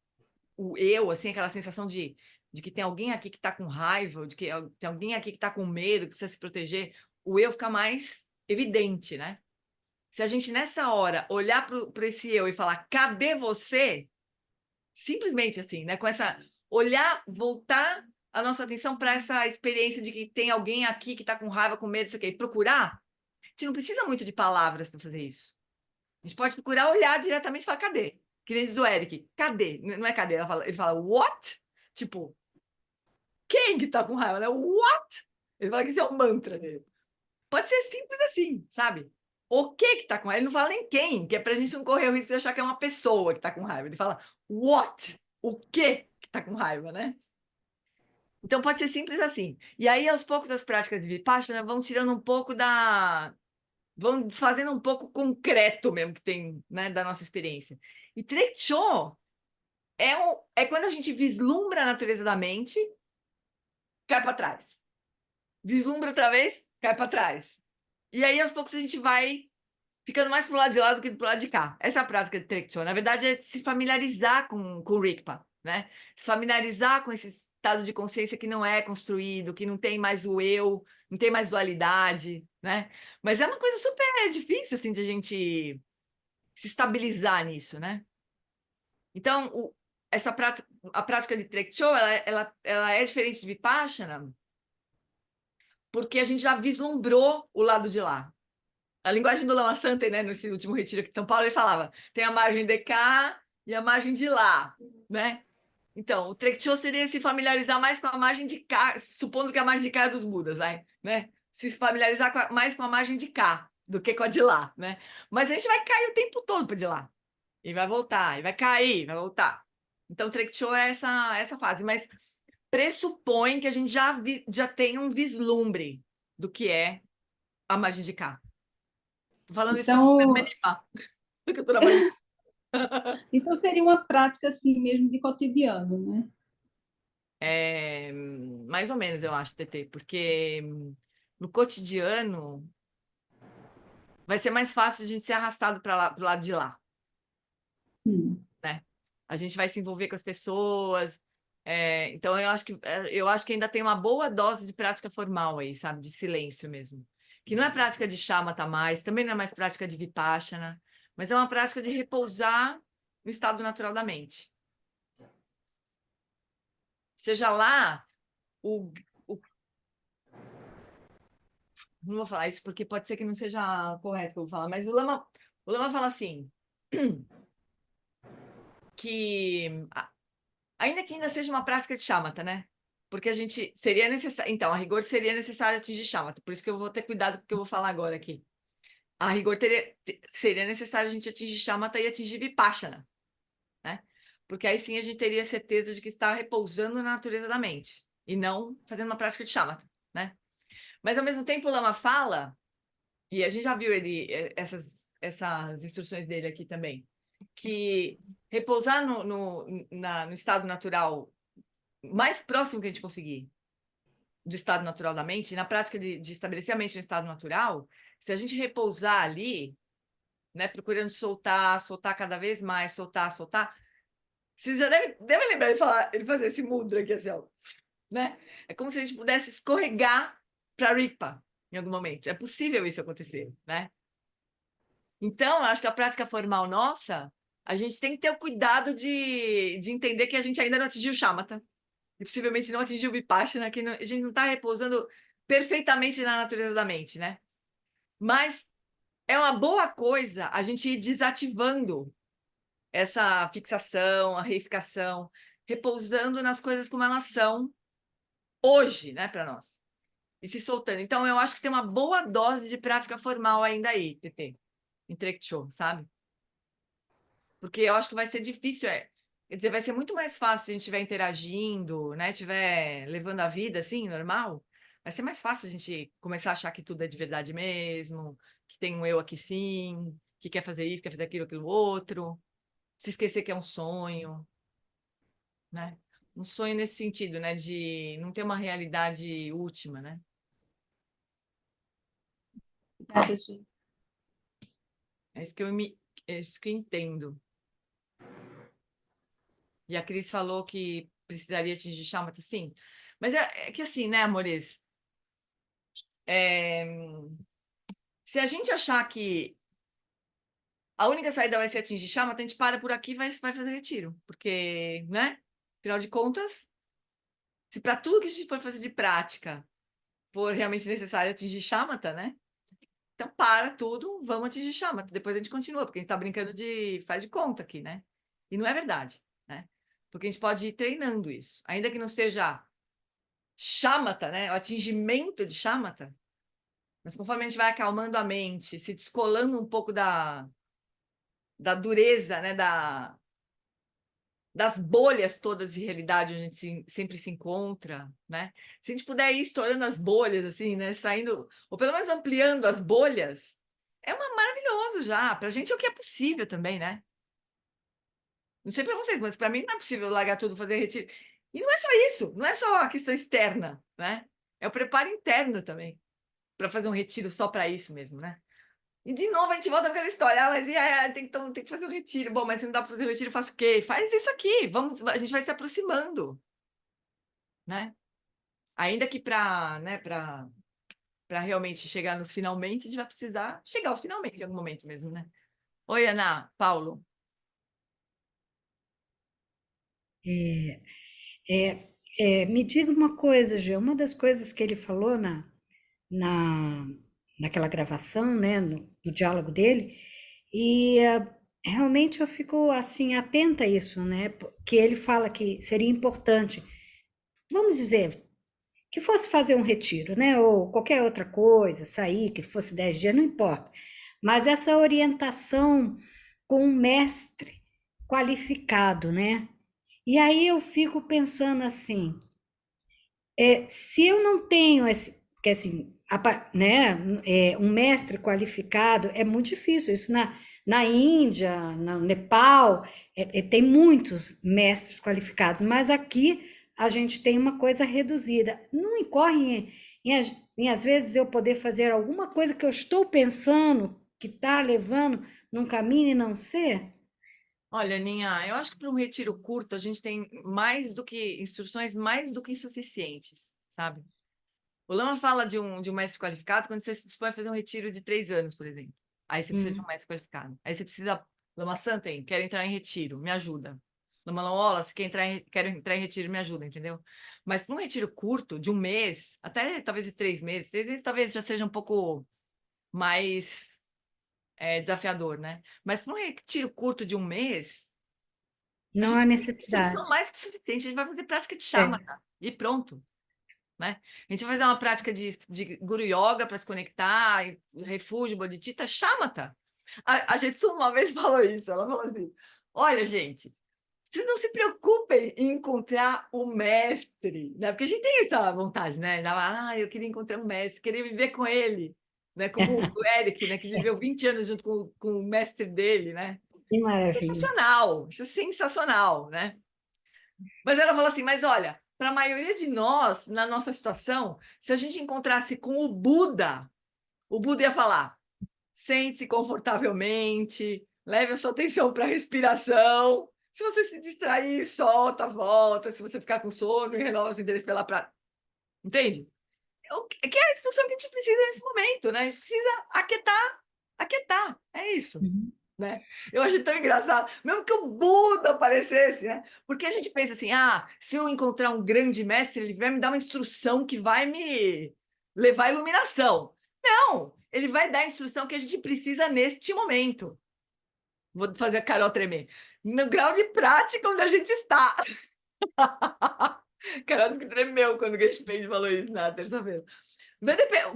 O eu, assim, aquela sensação de que tem alguém aqui que está com raiva, de que tem alguém aqui que está com medo, que precisa se proteger, o eu fica mais evidente, né? Se a gente, nessa hora, olhar para esse eu e falar, cadê você? Simplesmente assim, né? Com essa. Olhar, voltar a nossa atenção para essa experiência de que tem alguém aqui que está com raiva, com medo, isso aqui, e procurar. A gente não precisa muito de palavras para fazer isso. A gente pode procurar, olhar diretamente e falar, cadê? Que nem diz o Eric, cadê? Não é cadê, ele fala, what? Tipo, quem que tá com raiva, né? What? Ele fala que isso é um mantra dele. Pode ser simples assim, sabe? O que tá com raiva? Ele não fala nem quem, que é pra gente não correr o risco de achar que é uma pessoa que tá com raiva. Ele fala, what? O que tá com raiva, né? Então pode ser simples assim. E aí, aos poucos, as práticas de Vipassana vão tirando um pouco vão desfazendo um pouco o concreto mesmo que tem, né, da nossa experiência. E Trekchö é quando a gente vislumbra a natureza da mente, cai para trás. Vislumbra outra vez, cai para trás. E aí, aos poucos, a gente vai ficando mais pro lado de lá do que pro lado de cá. Essa é a prática de Trekchö. Na verdade, é se familiarizar com o Rigpa, né? Se familiarizar com esse estado de consciência que não é construído, que não tem mais o eu, não tem mais dualidade, né? Mas é uma coisa super difícil, assim, de a gente se estabilizar nisso, né? Então, a prática de Trekchö, ela é diferente de Vipassana, porque a gente já vislumbrou o lado de lá. A linguagem do Lama Santen, né, nesse último retiro aqui de São Paulo, ele falava, tem a margem de cá e a margem de lá, né? Então, o Trekchö seria se familiarizar mais com a margem de cá, supondo que a margem de cá é dos Budas, né? Se familiarizar mais com a margem de cá do que com a de lá, né? Mas a gente vai cair o tempo todo para de lá. E vai voltar, e vai cair, vai voltar. Então, o Trekchö é essa fase, mas pressupõe que a gente já tem um vislumbre do que é a margem de cá. Tô falando isso só para me Então, animar, porque eu tô na margem. então seria uma prática assim mesmo de cotidiano, né? É, mais ou menos, eu acho, TT, porque no cotidiano vai ser mais fácil a gente ser arrastado para lá, pro lado de lá, Hum. né? A gente vai se envolver com as pessoas. Então, eu acho que ainda tem uma boa dose de prática formal aí, sabe? De silêncio mesmo. Que não é prática de shamatha mais, também não é mais prática de vipassana, mas é uma prática de repousar no estado natural da mente. Seja lá o, não vou falar isso porque pode ser que não seja correto que eu vou falar, mas o Lama fala assim, que ainda que ainda seja uma prática de shamatha, né? Porque a gente seria necessário, então, a rigor seria necessário atingir shamatha, por isso que eu vou ter cuidado com o que eu vou falar agora aqui. A rigor seria necessário a gente atingir shamatha e atingir vipassana, né? Porque aí sim a gente teria certeza de que está repousando na natureza da mente e não fazendo uma prática de shamatha, né? Mas ao mesmo tempo o Lama fala, e a gente já viu essas instruções dele aqui também, que repousar no estado natural mais próximo que a gente conseguir do estado natural da mente, na prática de estabelecer a mente no estado natural, se a gente repousar ali, né, procurando soltar cada vez mais, soltar, vocês já devem lembrar ele fazer esse mudra aqui assim, ó, né? É como se a gente pudesse escorregar para Ripa em algum momento. É possível isso acontecer, né? Então, eu acho que a prática formal nossa, a gente tem que ter o cuidado de entender que a gente ainda não atingiu o shamatha, e possivelmente não atingiu o vipassana, que a gente não está repousando perfeitamente na natureza da mente, né? Mas é uma boa coisa a gente ir desativando essa fixação, a reificação, repousando nas coisas como elas são hoje, né, para nós. E se soltando. Então, eu acho que tem uma boa dose de prática formal ainda aí, TT, em Trekchö, sabe? Porque eu acho que vai ser difícil, quer dizer, vai ser muito mais fácil se a gente estiver interagindo, né? Estiver levando a vida assim, normal. Vai ser mais fácil a gente começar a achar que tudo é de verdade mesmo, que tem um eu aqui sim, que quer fazer isso, quer fazer aquilo, aquilo outro, se esquecer que é um sonho, né? Um sonho nesse sentido, né? De não ter uma realidade última, né? Obrigada, Gi. É isso é isso que eu entendo. E a Cris falou que precisaria atingir Shamatha, sim. Mas é que assim, né, amores? É, se a gente achar que a única saída vai ser atingir Shamatha, a gente para por aqui e vai fazer retiro. Porque, né? Afinal de contas, se para tudo que a gente for fazer de prática for realmente necessário atingir Shamatha, né? Então para tudo, vamos atingir Shamatha. Depois a gente continua, porque a gente está brincando de faz de conta aqui, né? E não é verdade, né? Porque a gente pode ir treinando isso. Ainda que não seja shamatha, né? O atingimento de shamatha. Mas conforme a gente vai acalmando a mente, se descolando um pouco da dureza, né? Das bolhas todas de realidade onde a gente sempre se encontra, né? Se a gente puder ir estourando as bolhas, assim, né? Saindo, ou pelo menos ampliando as bolhas, é uma maravilhoso já. Para a gente é o que é possível também, né? Não sei para vocês, mas para mim não é possível largar tudo, fazer retiro. E não é só isso, não é só a questão externa, né? É o preparo interno também, para fazer um retiro só para isso mesmo, né? E de novo a gente volta para aquela história, mas tem que fazer um retiro. Bom, mas se não dá para fazer um retiro, faço o quê? Faz isso aqui, vamos, a gente vai se aproximando, né? Ainda que para realmente chegar nos finalmente, a gente vai precisar chegar aos finalmente em algum momento mesmo, né? Oi, Ana, Paulo. É, me diga uma coisa, Gê, uma das coisas que ele falou na, naquela gravação, né, do diálogo dele, e realmente eu fico assim atenta a isso, né, que ele fala que seria importante, vamos dizer, que fosse fazer um retiro, né, ou qualquer outra coisa, sair, que fosse 10 dias, não importa, mas essa orientação com um mestre qualificado, né? E aí eu fico pensando assim, se eu não tenho esse, que assim, né, um mestre qualificado, é muito difícil. Isso na Índia, no Nepal, tem muitos mestres qualificados, mas aqui a gente tem uma coisa reduzida. Não incorre em às vezes eu poder fazer alguma coisa que eu estou pensando que está levando num caminho e não ser? Olha, Aninha, eu acho que para um retiro curto a gente tem mais do que instruções, mais do que insuficientes, sabe? O Lama fala de um mestre qualificado quando você se dispõe a fazer um retiro de 3 anos, por exemplo. Aí você precisa de um mestre qualificado. Aí você precisa, Lama Santen, quero entrar em retiro, me ajuda. Lama Laola, se quero entrar em retiro, me ajuda, entendeu? Mas para um retiro curto, de um mês, até talvez de 3 meses, 3 meses talvez já seja um pouco mais desafiador, né? Mas para um retiro curto de um mês, a Não há gente tem instrução necessidade. mais que suficiente, a gente vai fazer prática de É. shamatha e pronto, né? A gente vai fazer uma prática de Guru Yoga para se conectar, refúgio, bodhicitta, shamatha. A Jetsu uma vez falou isso, ela falou assim, olha, gente, vocês não se preocupem em encontrar o mestre, né? Porque a gente tem essa vontade, né? Eu queria encontrar um mestre, queria viver com ele, né? Como o Eric, né? Que viveu 20 anos junto com o mestre dele, né? Que Isso é maravilha. sensacional, isso é sensacional, né? Mas ela falou assim, mas olha, para a maioria de nós, na nossa situação, se a gente encontrasse com o Buda ia falar, sente-se confortavelmente, leve a sua atenção para a respiração. Se você se distrair, solta, volta. Se você ficar com sono, renova seu interesse pela prática. Entende? Que é a instrução que a gente precisa nesse momento, né? A gente precisa aquietar, aquietar. É isso. Uhum. Né? Eu achei tão engraçado, mesmo que o Buda aparecesse, né? Porque a gente pensa assim, se eu encontrar um grande mestre, ele vai me dar uma instrução que vai me levar à iluminação. Não, ele vai dar a instrução que a gente precisa neste momento. Vou fazer a Carol tremer. No grau de prática onde a gente está. Carol que tremeu quando o Geshpend falou isso na terça-feira.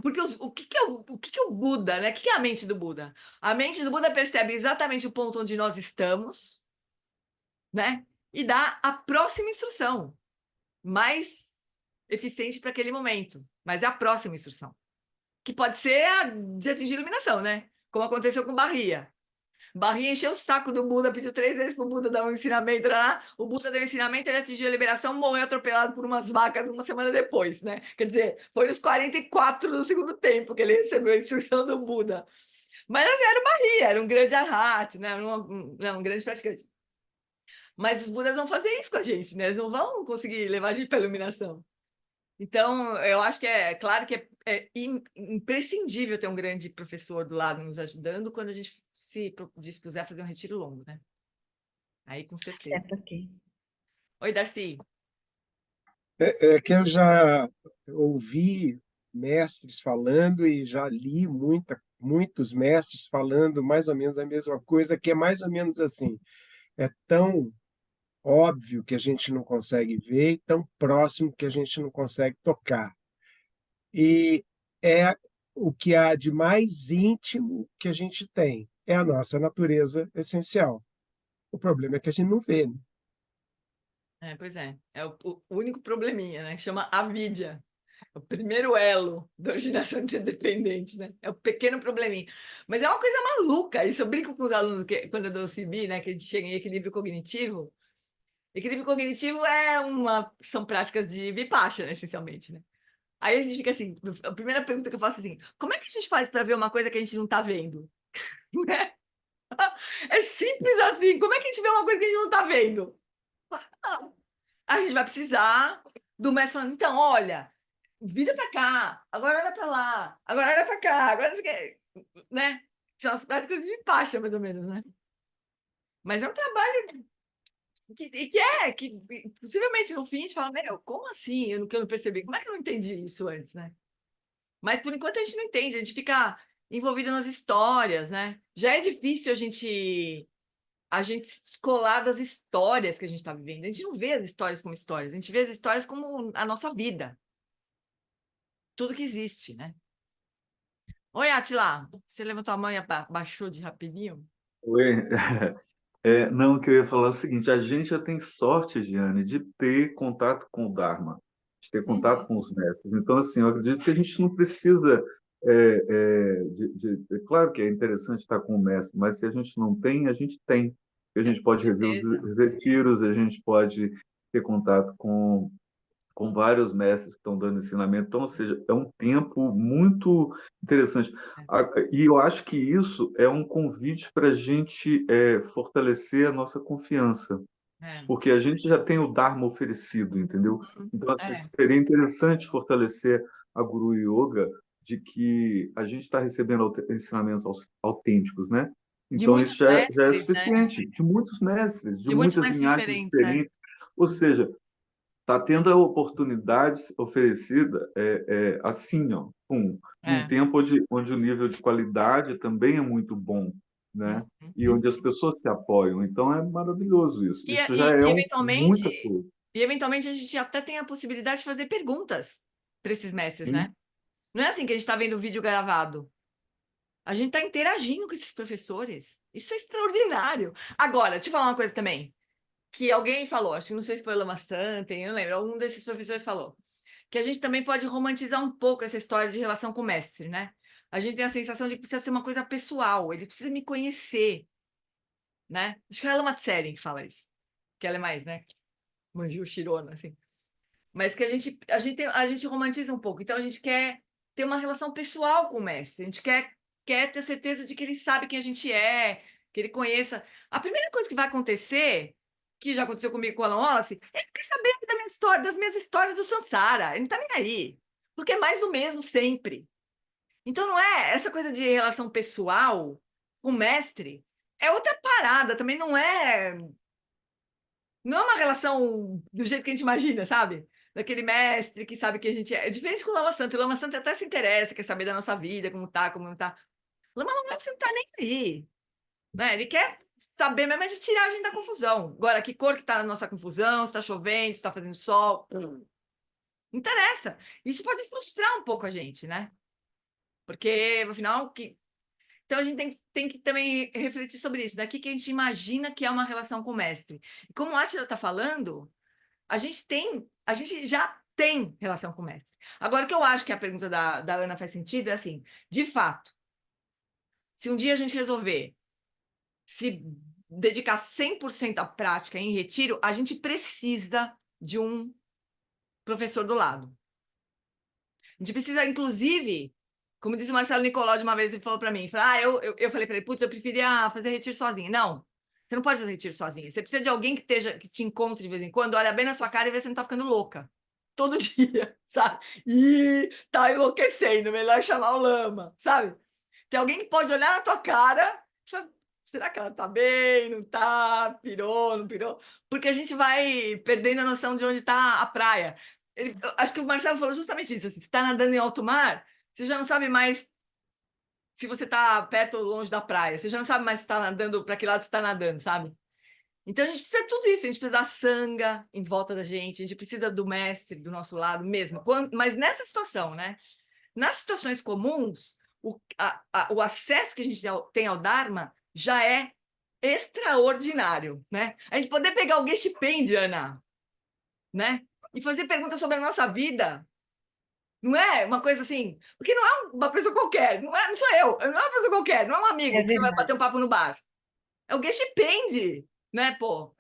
Porque o que é o Buda, né? O que é a mente do Buda? A mente do Buda percebe exatamente o ponto onde nós estamos, né? E dá a próxima instrução, mais eficiente para aquele momento. Mas é a próxima instrução. Que pode ser a de atingir a iluminação, né? Como aconteceu com Barria. Barrinha encheu o saco do Buda, pediu 3 vezes para o Buda dar um ensinamento. O Buda deu um ensinamento, ele atingiu a liberação, morreu atropelado por umas vacas uma semana depois, né? Quer dizer, foi nos 44 do segundo tempo que ele recebeu a instrução do Buda. Mas assim, era o Barrinha, era um grande arhat, né? Um grande praticante. Mas os Budas vão fazer isso com a gente, né? Eles não vão conseguir levar a gente para a iluminação. Então, eu acho que é claro que é imprescindível ter um grande professor do lado nos ajudando quando a gente se dispuser a fazer um retiro longo, né? Aí, com certeza. Certo, ok. Oi, Darcy. É que eu já ouvi mestres falando e já li muitos mestres falando mais ou menos a mesma coisa, que é mais ou menos assim. É tão óbvio que a gente não consegue ver e tão próximo que a gente não consegue tocar. E é o que há de mais íntimo que a gente tem. É a nossa natureza essencial. O problema é que a gente não vê, né? Pois é. É o único probleminha, né? Chama avidya. É o primeiro elo da originação interdependente, né? É o pequeno probleminha. Mas é uma coisa maluca. Isso eu brinco com os alunos quando eu dou o CB, né? Que a gente chega em equilíbrio cognitivo. Equilíbrio cognitivo são práticas de Vipassana, essencialmente, né? Aí a gente fica assim, a primeira pergunta que eu faço é assim, como é que a gente faz para ver uma coisa que a gente não está vendo? Né? É simples assim, como é que a gente vê uma coisa que a gente não está vendo? Ah, a gente vai precisar do mestre falando, então, olha, vira para cá, agora olha para lá, agora olha para cá, agora não sei o quê, né? São as práticas de Vipassana, mais ou menos, né? Mas é um trabalho que possivelmente no fim a gente fala, meu, como assim? Que eu não percebi, como é que eu não entendi isso antes, né? Mas por enquanto a gente não entende, a gente fica envolvido nas histórias, né? Já é difícil a gente se descolar das histórias que a gente está vivendo. A gente não vê as histórias como histórias, a gente vê as histórias como a nossa vida. Tudo que existe, né? Oi, Atila, você levantou a mão e baixou de rapidinho? Oi. Não, que eu ia falar é o seguinte, a gente já tem sorte, Giane, de ter contato com o Dharma, de ter contato Uhum. com os mestres. Então, assim, eu acredito que a gente não precisa... é claro que é interessante estar com o mestre, mas se a gente não tem, a gente tem. A gente Com pode rever certeza. os retiros, a gente pode ter contato com vários mestres que estão dando ensinamento. Então, ou seja, é um tempo muito interessante. E eu acho que isso é um convite para a gente fortalecer a nossa confiança, É. porque a gente já tem o Dharma oferecido, entendeu? Uhum. Então, assim, É. seria interessante fortalecer a Guru Yoga de que a gente está recebendo ensinamentos autênticos, né? De Então, muitos isso já é mestres, né? suficiente, de muitos mestres, de De muitos muitas mestres linhagens diferentes, né? diferentes. Ou seja, está tendo a oportunidade oferecida assim, ó, num É. tempo onde o nível de qualidade também é muito bom, né? E Uhum. onde as pessoas se apoiam. Então, é maravilhoso isso. E, Isso já e, é e, eventualmente, muita coisa. e eventualmente a gente até tem a possibilidade de fazer perguntas para esses mestres, Sim, né? Não é assim que a gente está vendo o vídeo gravado. A gente está interagindo com esses professores. Isso é extraordinário. Agora, deixa eu falar uma coisa também. Que alguém falou, acho que não sei se foi o Lama Santen, eu não lembro, algum desses professores falou, que a gente também pode romantizar um pouco essa história de relação com o mestre, né? A gente tem a sensação de que precisa ser uma coisa pessoal, ele precisa me conhecer, né? Acho que é a Lama Tsering que fala isso, que ela é mais, né? Manju Shirona, assim. Mas que a gente romantiza um pouco, então a gente quer ter uma relação pessoal com o mestre, a gente quer ter certeza de que ele sabe quem a gente é, que ele conheça. A primeira coisa que vai acontecer, que já aconteceu comigo com o Alan Wallace, é ele quer saber da minha história, das minhas histórias do Sansara, ele não tá nem aí, porque é mais do mesmo sempre. Então não é essa coisa de relação pessoal com o mestre, é outra parada, também não é uma relação do jeito que a gente imagina, sabe? Daquele mestre que sabe que a gente é. É diferente com o Lama Santo. O Lama Santo até se interessa, quer saber da nossa vida, como não tá. O Lama Wallace não tá nem aí, né? Ele quer saber mesmo é de tirar a gente da confusão. Agora, que cor que tá na nossa confusão, se tá chovendo, se tá fazendo sol. Não interessa. Isso pode frustrar um pouco a gente, né? Porque, afinal, então a gente tem que também refletir sobre isso, né? O que a gente imagina que é uma relação com o mestre. E como o Átila está falando, a gente já tem relação com o mestre. Agora, o que eu acho que a pergunta da Ana faz sentido é assim, de fato, se um dia a gente resolver se dedicar 100% à prática em retiro, a gente precisa de um professor do lado. A gente precisa, inclusive, como disse o Marcelo Nicolau de uma vez, ele falou para mim, eu falei para ele, putz, eu preferia fazer retiro sozinha. Não, você não pode fazer retiro sozinha. Você precisa de alguém que te encontre de vez em quando, olha bem na sua cara e vê se você não tá ficando louca. Todo dia, sabe? E tá enlouquecendo, melhor chamar o lama, sabe? Tem alguém que pode olhar na tua cara e falar, será que ela tá bem? Não tá? Pirou, não pirou? Porque a gente vai perdendo a noção de onde tá a praia. Acho que o Marcelo falou justamente isso. Assim, você tá nadando em alto mar, você já não sabe mais se você tá perto ou longe da praia. Você já não sabe mais se tá nadando, para que lado você tá nadando, sabe? Então a gente precisa de tudo isso, a gente precisa da sanga em volta da gente, a gente precisa do mestre do nosso lado mesmo. Mas nessa situação, né? Nas situações comuns, o acesso que a gente tem ao Dharma já é extraordinário, né? A gente poder pegar o Geshe-Pen, Ana, né? E fazer perguntas sobre a nossa vida, não é uma coisa assim, porque não é uma pessoa qualquer, não sou eu, não é uma pessoa qualquer, não é um É amigo que você vai bater verdade. um papo no bar. É o Geshe-Pen, né, pô?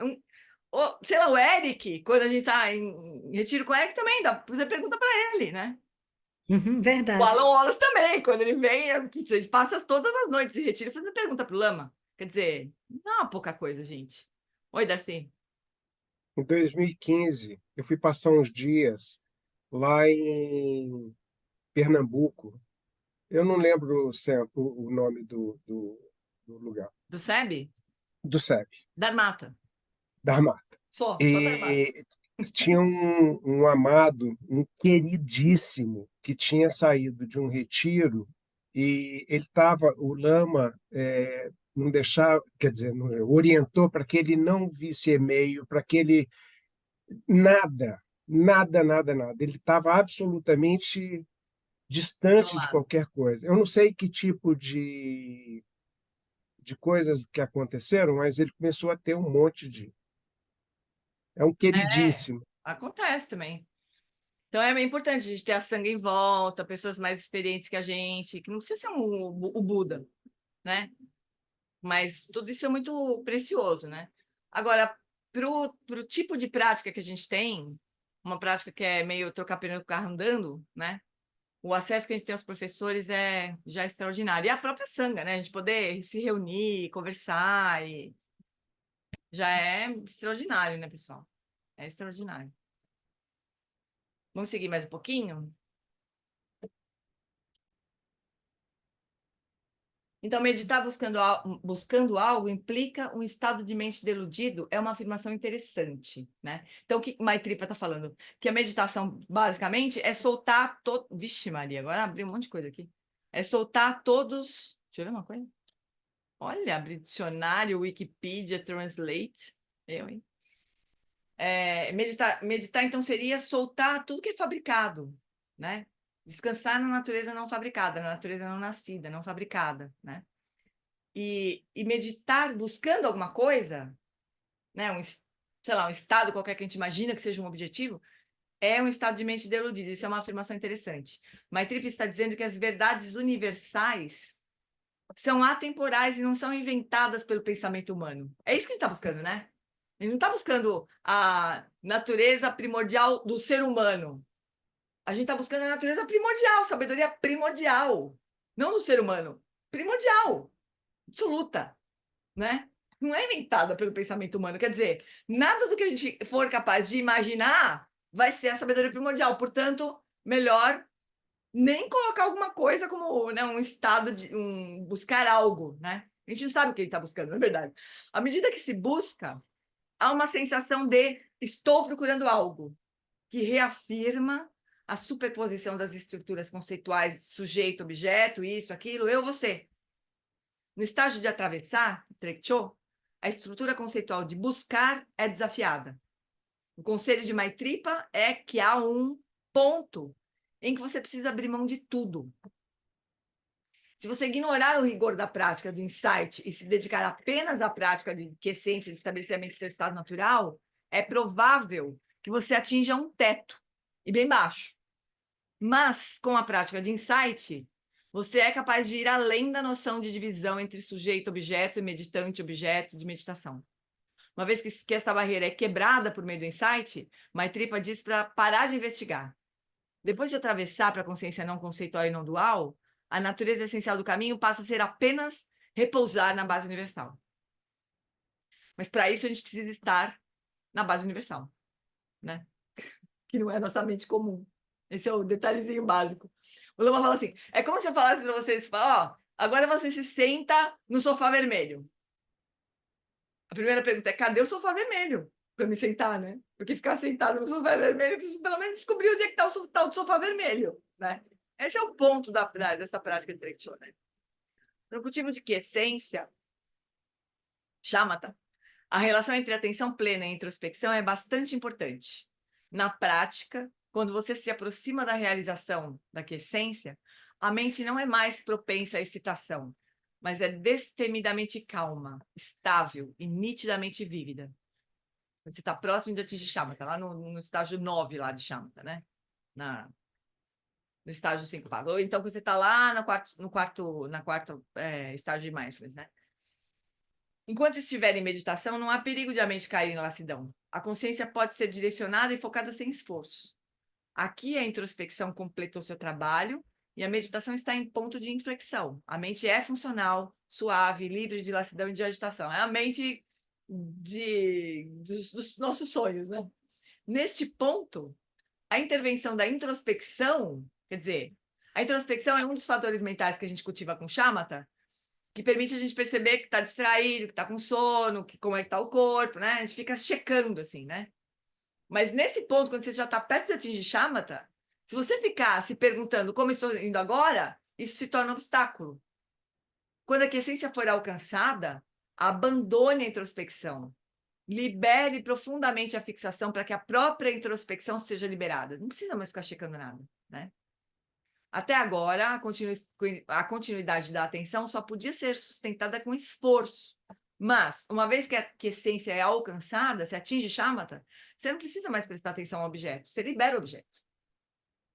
Sei lá, o Eric, quando a gente tá em retiro com o Eric também, dá pra fazer pergunta para ele, né? Uhum, O Alan verdade. Wallace também, quando ele vem, a gente passa todas as noites em retiro fazendo pergunta pro Lama. Quer dizer, não é uma pouca coisa, gente. Oi, Darcy. Em 2015, eu fui passar uns dias lá em Pernambuco. Eu não lembro o nome do lugar, Do SEB? do SEB, Darmata. da mata. Só Darmata. E tinha um amado, um queridíssimo, que tinha saído de um retiro e ele estava, o lama não deixava, quer dizer, orientou para que ele não visse e-mail, para que ele nada, nada, nada, nada. Ele estava absolutamente distante de Isolado. qualquer coisa. Eu não sei que tipo de coisas que aconteceram, mas ele começou a ter um monte de. É um É, queridíssimo. acontece também. Então é bem importante a gente ter a sangue em volta, pessoas mais experientes que a gente, que não precisa ser o Buda, né? Mas tudo isso é muito precioso, né? Agora, pro tipo de prática que a gente tem, uma prática que é meio trocar pneu do carro andando, né? O acesso que a gente tem aos professores é já extraordinário. E a própria sanga, né? A gente poder se reunir, conversar, e já é extraordinário, né, pessoal? É extraordinário. Vamos seguir mais um pouquinho? Então, meditar buscando algo implica um estado de mente deludido, é uma afirmação interessante, né? Então, o que Maitripa está falando? Que a meditação, basicamente, é soltar todo. Vixe, Maria, agora abriu um monte de coisa aqui. É soltar todos. Deixa eu ver uma coisa. Olha, abrir dicionário, Wikipedia, Translate. Eu, hein? Meditar, então, seria soltar tudo que é fabricado, né? Descansar na natureza não fabricada, na natureza não nascida, não fabricada, né? E meditar buscando alguma coisa, né? Sei lá, um estado qualquer que a gente imagina que seja um objetivo, é um estado de mente deludida. Isso é uma afirmação interessante. Maitripa está dizendo que as verdades universais são atemporais e não são inventadas pelo pensamento humano. É isso que a gente está buscando, né? Ele não está buscando a natureza primordial do ser humano. A gente está buscando a natureza primordial, sabedoria primordial. Não do ser humano. Primordial. Absoluta, né? Não é inventada pelo pensamento humano. Quer dizer, nada do que a gente for capaz de imaginar vai ser a sabedoria primordial. Portanto, melhor nem colocar alguma coisa como, né, um estado de buscar algo, né? A gente não sabe o que ele está buscando, na verdade. À medida que se busca, há uma sensação de estou procurando algo, que reafirma a superposição das estruturas conceituais sujeito, objeto, isso, aquilo, eu, você. No estágio de atravessar, trekchô, a estrutura conceitual de buscar é desafiada. O conselho de Maitripa é que há um ponto em que você precisa abrir mão de tudo. Se você ignorar o rigor da prática do insight e se dedicar apenas à prática de quiescência de estabelecimento do seu estado natural, é provável que você atinja um teto, e bem baixo. Mas, com a prática de insight, você é capaz de ir além da noção de divisão entre sujeito-objeto e meditante-objeto de meditação. Uma vez que essa barreira é quebrada por meio do insight, Maitripa diz para parar de investigar. Depois de atravessar para a consciência não conceitual e não dual, a natureza essencial do caminho passa a ser apenas repousar na base universal. Mas para isso a gente precisa estar na base universal, né? Que não é a nossa mente comum. Esse é o detalhezinho básico. O Lama fala assim: é como se eu falasse para vocês, ó, agora você se senta no sofá vermelho. A primeira pergunta é: cadê o sofá vermelho? Para me sentar, né? Porque ficar sentado no sofá vermelho, eu preciso pelo menos descobrir onde é que está o tal do sofá vermelho, né? Esse é o ponto dessa prática de Trekchö, né? No cultivo de quiescência, shamatha, a relação entre atenção plena e introspecção é bastante importante. Na prática, quando você se aproxima da realização da quiescência, a mente não é mais propensa à excitação, mas é destemidamente calma, estável e nitidamente vívida. Você está próximo de atingir shamatha, lá no estágio 9 lá de shamatha, né? No estágio 5 passos. Ou então você está lá no quarto estágio de mindfulness, né? Enquanto estiver em meditação, não há perigo de a mente cair em lassidão. A consciência pode ser direcionada e focada sem esforço. Aqui a introspecção completou seu trabalho e a meditação está em ponto de inflexão. A mente é funcional, suave, livre de lassidão e de agitação. É a mente dos nossos sonhos, né? Neste ponto, a intervenção da introspecção, quer dizer, a introspecção é um dos fatores mentais que a gente cultiva com shamatha, que permite a gente perceber que está distraído, que está com sono, como é que está o corpo, né? A gente fica checando, assim, né? Mas nesse ponto, quando você já está perto de atingir Shamatha, se você ficar se perguntando como estou indo agora, isso se torna um obstáculo. Quando a quiescência for alcançada, abandone a introspecção. Libere profundamente a fixação para que a própria introspecção seja liberada. Não precisa mais ficar checando nada, né? Até agora, a continuidade da atenção só podia ser sustentada com esforço. Mas, uma vez que a quiescência é alcançada, se atinge Shamatha, você não precisa mais prestar atenção ao objeto, você libera o objeto.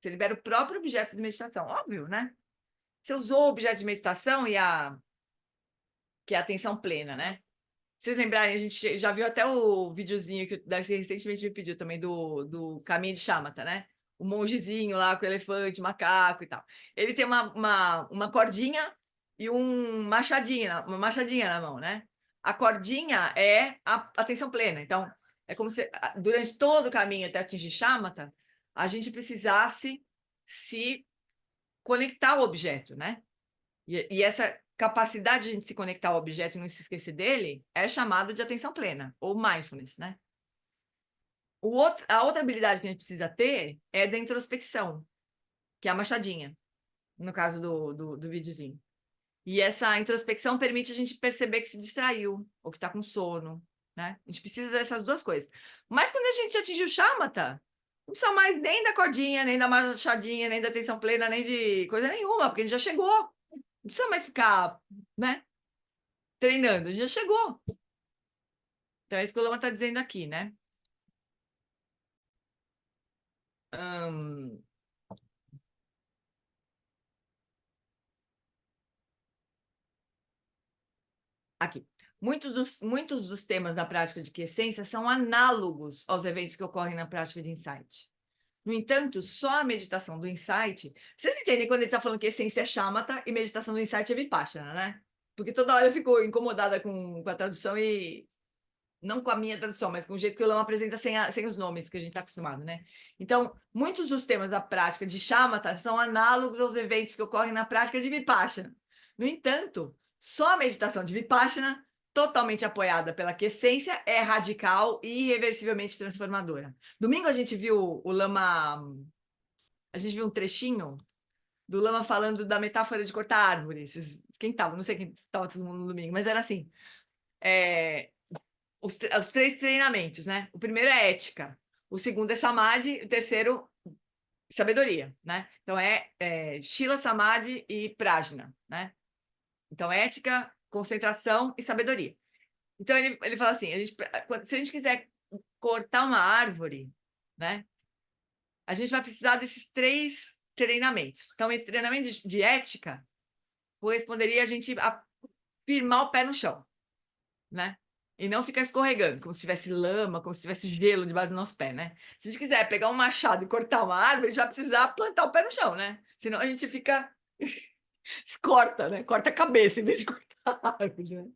Você libera o próprio objeto de meditação, óbvio, né? Você usou o objeto de meditação que é a atenção plena, né? Vocês lembrarem, a gente já viu até o videozinho que o Darcy recentemente me pediu também do caminho de Shamatha, né? O mongezinho lá com o elefante, macaco e tal. Ele tem uma cordinha e uma machadinha na mão, né? A cordinha é a atenção plena. Então, é como se durante todo o caminho até atingir Shamatha, a gente precisasse se conectar ao objeto, né? E essa capacidade de a gente se conectar ao objeto e não se esquecer dele é chamada de atenção plena, ou mindfulness, né? A outra habilidade que a gente precisa ter é da introspecção, que é a machadinha, no caso do videozinho. E essa introspecção permite a gente perceber que se distraiu, ou que está com sono, né? A gente precisa dessas duas coisas. Mas quando a gente atingiu o Shamatha, não precisa mais nem da cordinha, nem da machadinha, nem da atenção plena, nem de coisa nenhuma, porque a gente já chegou. Não precisa mais ficar, né, treinando, a gente já chegou. Então, é isso que o Lama está dizendo aqui, né? Aqui. Muitos dos temas da prática de quiescência são análogos aos eventos que ocorrem na prática de insight. No entanto, só a meditação do insight... Vocês entendem quando ele está falando que essência é shamatha e meditação do insight é vipassana, né? Porque toda hora eu fico incomodada com a tradução e... Não com a minha tradução, mas com o jeito que o Lama apresenta sem os nomes que a gente está acostumado, né? Então, muitos dos temas da prática de shamatha são análogos aos eventos que ocorrem na prática de vipassana. No entanto, só a meditação de vipassana, totalmente apoiada pela quiescência, é radical e irreversivelmente transformadora. Domingo a gente viu o Lama... A gente viu um trechinho do Lama falando da metáfora de cortar árvores. Quem estava? Não sei quem estava todo mundo no domingo, mas era assim. Os 3 treinamentos, né? O primeiro é ética, o segundo é samadhi, o terceiro sabedoria, né? Então shila, samadhi e prajna, né? Então ética, concentração e sabedoria. Então ele fala assim, se a gente quiser cortar uma árvore, né? A gente vai precisar desses 3 treinamentos. Então, o treinamento de ética corresponderia a gente firmar o pé no chão, né? E não ficar escorregando, como se tivesse lama, como se tivesse gelo debaixo do nosso pé, né? Se a gente quiser pegar um machado e cortar uma árvore, a gente vai precisar plantar o pé no chão, né? Senão a gente fica... corta, né? Corta a cabeça em vez de cortar a árvore, né?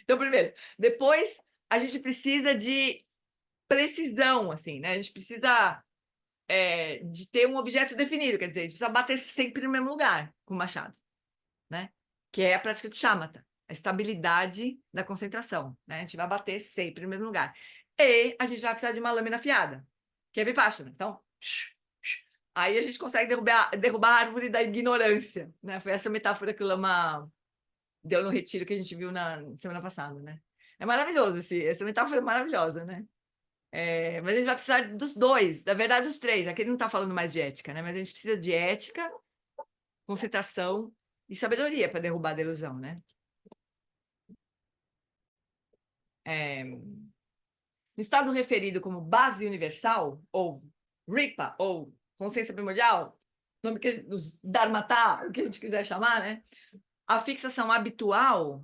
Então, primeiro. Depois, a gente precisa de precisão, assim, né? A gente precisa de ter um objeto definido, quer dizer, a gente precisa bater sempre no mesmo lugar com o machado, né? Que é a prática de shamatha. A estabilidade da concentração, né? A gente vai bater sempre no mesmo lugar. E a gente vai precisar de uma lâmina afiada, que é vipassana. Então, aí a gente consegue derrubar a árvore da ignorância, né? Foi essa metáfora que o Lama deu no retiro que a gente viu na semana passada, né? É maravilhoso, essa metáfora é maravilhosa, né? Mas a gente vai precisar dos 2, na verdade, os 3. Aqui ele não está falando mais de ética, né? Mas a gente precisa de ética, concentração e sabedoria para derrubar a ilusão, né? No estado referido como base universal, ou Ripa, ou consciência primordial, nome que os Dharmata, o que a gente quiser chamar, né? A fixação habitual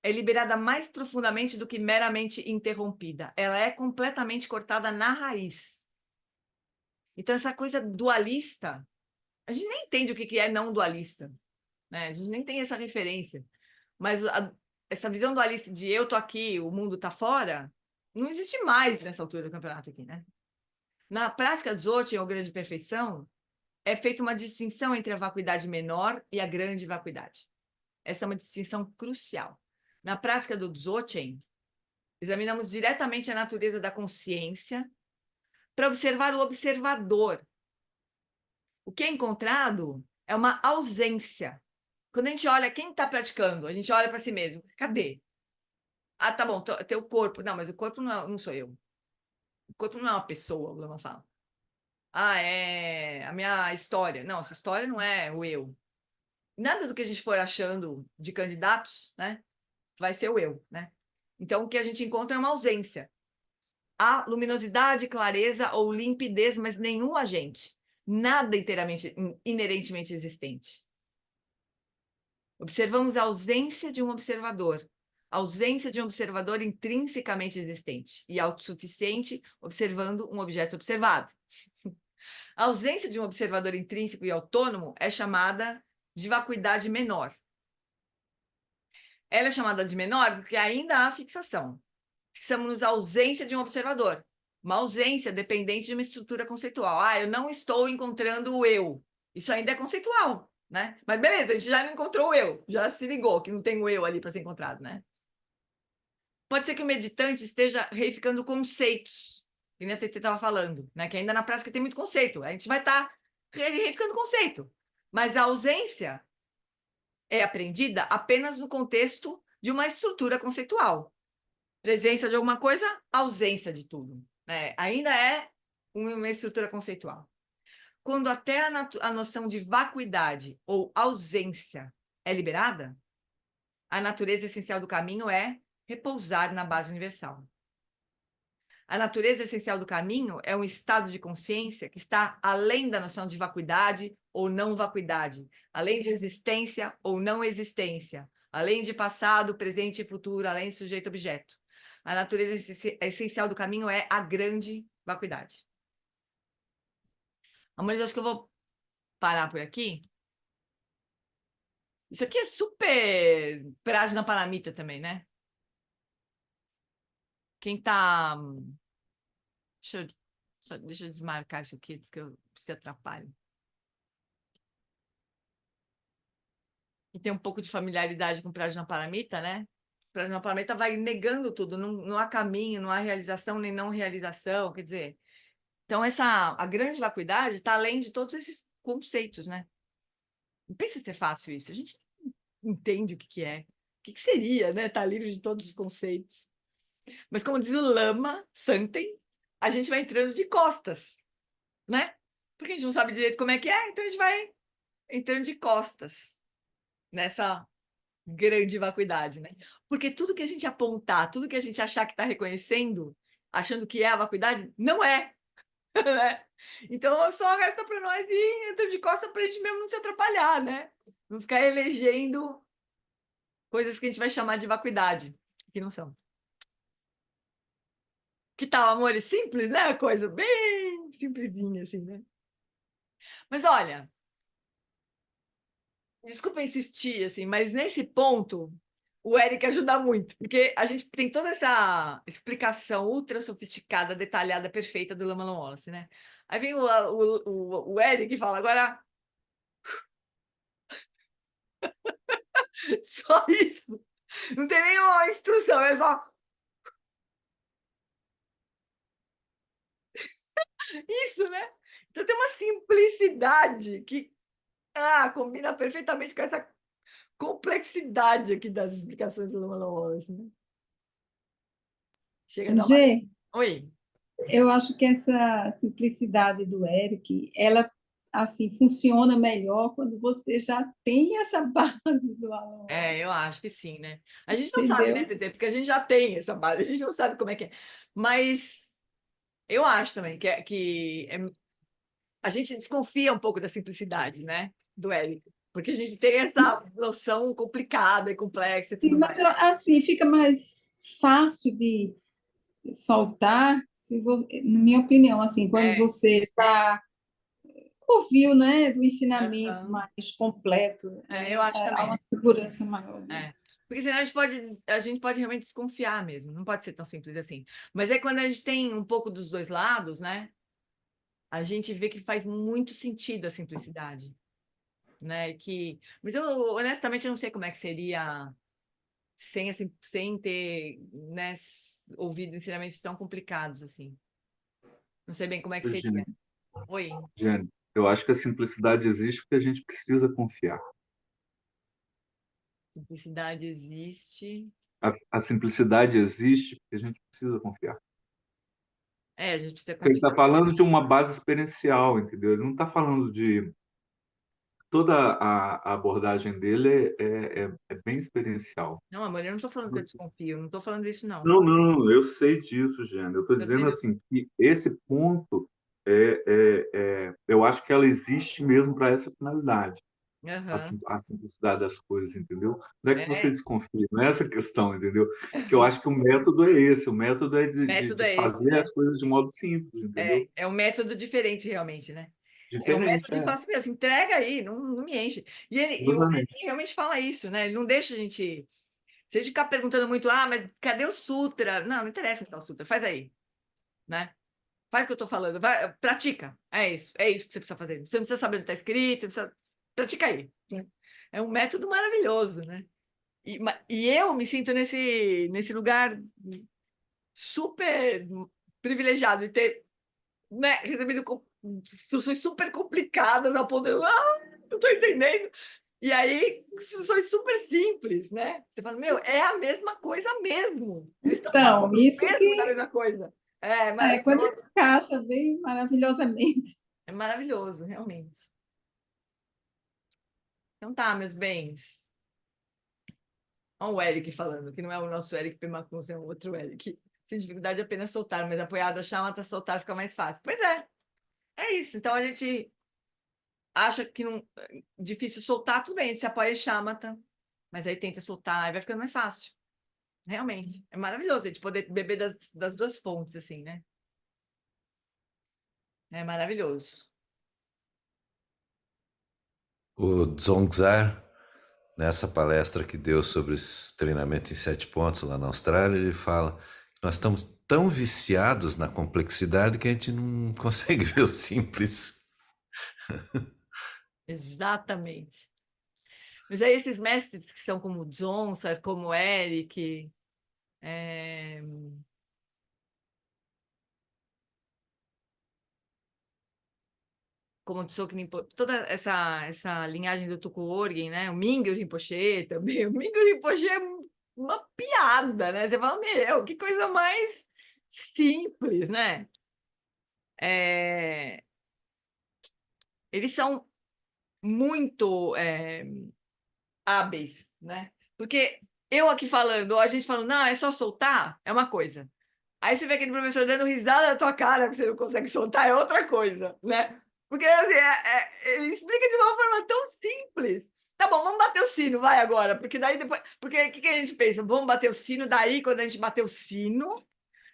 é liberada mais profundamente do que meramente interrompida. Ela é completamente cortada na raiz. Então, essa coisa dualista, a gente nem entende o que é não dualista, né? A gente nem tem essa referência. Mas essa visão dualista de eu tô aqui, o mundo tá fora, não existe mais nessa altura do campeonato aqui, né? Na prática Dzogchen, ou grande perfeição, é feita uma distinção entre a vacuidade menor e a grande vacuidade. Essa é uma distinção crucial. Na prática do Dzogchen, examinamos diretamente a natureza da consciência para observar o observador. O que é encontrado é uma ausência. Quando a gente olha quem está praticando, a gente olha para si mesmo. Cadê? Ah, tá bom, teu corpo. Não, mas o corpo não sou eu. O corpo não é uma pessoa, o Lama fala. Ah, é a minha história. Não, essa história não é o eu. Nada do que a gente for achando de candidatos, né, vai ser o eu, né? Então, o que a gente encontra é uma ausência. Há luminosidade, clareza ou limpidez, mas nenhum agente. Nada inteiramente, inerentemente existente. Observamos a ausência de um observador. A ausência de um observador intrinsecamente existente e autossuficiente, observando um objeto observado. A ausência de um observador intrínseco e autônomo é chamada de vacuidade menor. Ela é chamada de menor porque ainda há fixação. Fixamos a ausência de um observador. Uma ausência dependente de uma estrutura conceitual. Ah, eu não estou encontrando o eu. Isso ainda é conceitual, né? Mas beleza, a gente já não encontrou o eu. Já se ligou que não tem o eu ali para ser encontrado, né? Pode ser que o meditante esteja reificando conceitos, que nem a TT estava falando, né? Que ainda na prática tem muito conceito. A gente vai estar reificando conceito. Mas a ausência é aprendida apenas no contexto de uma estrutura conceitual. Presença de alguma coisa, ausência de tudo, né? Ainda é uma estrutura conceitual. Quando até a noção de vacuidade ou ausência é liberada, a natureza essencial do caminho é repousar na base universal. A natureza essencial do caminho é um estado de consciência que está além da noção de vacuidade ou não vacuidade, além de existência ou não existência, além de passado, presente e futuro, além de sujeito-objeto. A natureza essencial do caminho é a grande vacuidade. Amores, acho que eu vou parar por aqui. Isso aqui é super Prajna Paramita também, né? Quem tá... Deixa eu desmarcar isso aqui, antes que eu se atrapalhe. E tem um pouco de familiaridade com Prajna Paramita, né? Prajna Paramita vai negando tudo, não há caminho, não há realização nem não realização, quer dizer... Então, a grande vacuidade está além de todos esses conceitos, né? Não pensa ser fácil isso. A gente entende o que é. O que seria, né? Estar livre de todos os conceitos. Mas, como diz o Lama Santen, a gente vai entrando de costas, né? Porque a gente não sabe direito como é que é, então a gente vai entrando de costas nessa grande vacuidade, né? Porque tudo que a gente apontar, tudo que a gente achar que está reconhecendo, achando que é a vacuidade, não é. Né? Então, só resta para nós ir entrando de costas para a gente mesmo não se atrapalhar, né? Não ficar elegendo coisas que a gente vai chamar de vacuidade, que não são. Que tal, amores? Simples, né? Coisa bem simplesinha, assim, né? Mas olha, desculpa insistir, assim, mas nesse ponto o Eric ajuda muito, porque a gente tem toda essa explicação ultra sofisticada, detalhada, perfeita do Lama Wallace, né? Aí vem o Eric e fala, agora só isso. Não tem nenhuma instrução, é só isso, né? Então tem uma simplicidade que combina perfeitamente com essa complexidade aqui das explicações do Lama Wallace, né? Chega a dar uma... Gê, Oi. eu acho que essa simplicidade do Eric, ela assim funciona melhor quando você já tem essa base do Alan Watts, Eu acho que sim, né? A gente não sabe, né, entendeu? Tete? Porque a gente já tem essa base, a gente não sabe como é que é. Mas eu acho também a gente desconfia um pouco da simplicidade, né, do Eric, porque a gente tem essa noção complicada e complexa e Sim, tudo mas mais. assim fica mais fácil de soltar, na minha opinião, assim, quando É, você já ouviu, né, do ensinamento aham. mais completo, Eu né, acho há uma também. segurança maior. Né? Porque senão a gente pode realmente desconfiar mesmo, não pode ser tão simples assim. Mas é quando a gente tem um pouco dos dois lados, né? A gente vê que faz muito sentido a simplicidade, né? Mas eu honestamente eu não sei como é que seria sem assim, sem ter, né, ouvido ensinamentos tão complicados assim. Não sei bem como é que Virginia, seria. Oi. Jenny, eu acho que a simplicidade existe porque a gente precisa confiar. Simplicidade existe. A simplicidade existe porque a gente precisa confiar. A gente precisa Ele confiar. está falando de uma base experiencial, entendeu? Ele não está falando de... Toda a abordagem dele é bem experiencial. Não, amor, eu não estou falando que eu desconfio, não estou falando isso, não. Não, não, eu sei disso, Jane. Eu estou Tô dizendo dizendo, assim que esse ponto eu acho que ela existe mesmo para essa finalidade, aham, a simplicidade das coisas, entendeu? Não é que você é, desconfia, não é essa a questão, entendeu? Que eu acho que o método é esse, o método é método de é esse, fazer né? as coisas de modo simples, entendeu? É um método diferente, realmente, né? É um Diferente, método de falar assim, meu, assim, entrega aí, não me enche. E o Eric exatamente. realmente fala isso, né? Ele não deixa a gente. Se a gente ficar perguntando muito, mas cadê o Sutra? Não interessa onde tá o Sutra, faz aí, né? Faz o que eu tô falando, vai, pratica. É isso que você precisa fazer. Você não precisa saber onde está escrito, pratica aí. Né? É um método maravilhoso, né? E eu me sinto nesse lugar super privilegiado de ter, né, recebido instruções super complicadas ao ponto de não estou entendendo. E aí, instruções super simples, né? Você fala, meu, é a mesma coisa mesmo. Eles estão Então, falando isso mesmo da que mesma coisa. É quando maravilhoso. encaixa bem maravilhosamente. É maravilhoso, realmente. Então tá, meus bens. Olha o Eric falando, que não é o nosso Eric Pemacus, é um outro Eric. Sem dificuldade apenas soltar, mas apoiado a chama até soltar fica mais fácil. Pois é isso. Então a gente acha que não difícil soltar, tudo bem, a gente se apoia em chamata, mas aí tenta soltar e vai ficando mais fácil. Realmente. É maravilhoso a gente poder beber das duas fontes, assim, né? É maravilhoso. O Dzongzar, nessa palestra que deu sobre esse treinamento em 7 pontos lá na Austrália, ele fala que nós estamos tão viciados na complexidade que a gente não consegue ver o simples. Exatamente. Mas aí esses mestres que são como o Dzonsar, como o Eric, como o Tsoknyi Rinpoche, toda essa linhagem do Tuku Orgen, né? O Mingyur Rinpoche também. O Mingyur Rinpoche é uma piada, né? Você fala, meu, que coisa mais simples, né? Eles são muito hábeis, né? Porque eu aqui falando, ou a gente falando, não, é só soltar, é uma coisa. Aí você vê aquele professor dando risada na tua cara, que você não consegue soltar, é outra coisa, né? Porque assim, ele explica de uma forma tão simples. Tá bom, vamos bater o sino, vai agora. Porque daí depois. Porque o que a gente pensa? Vamos bater o sino, daí, quando a gente bater o sino,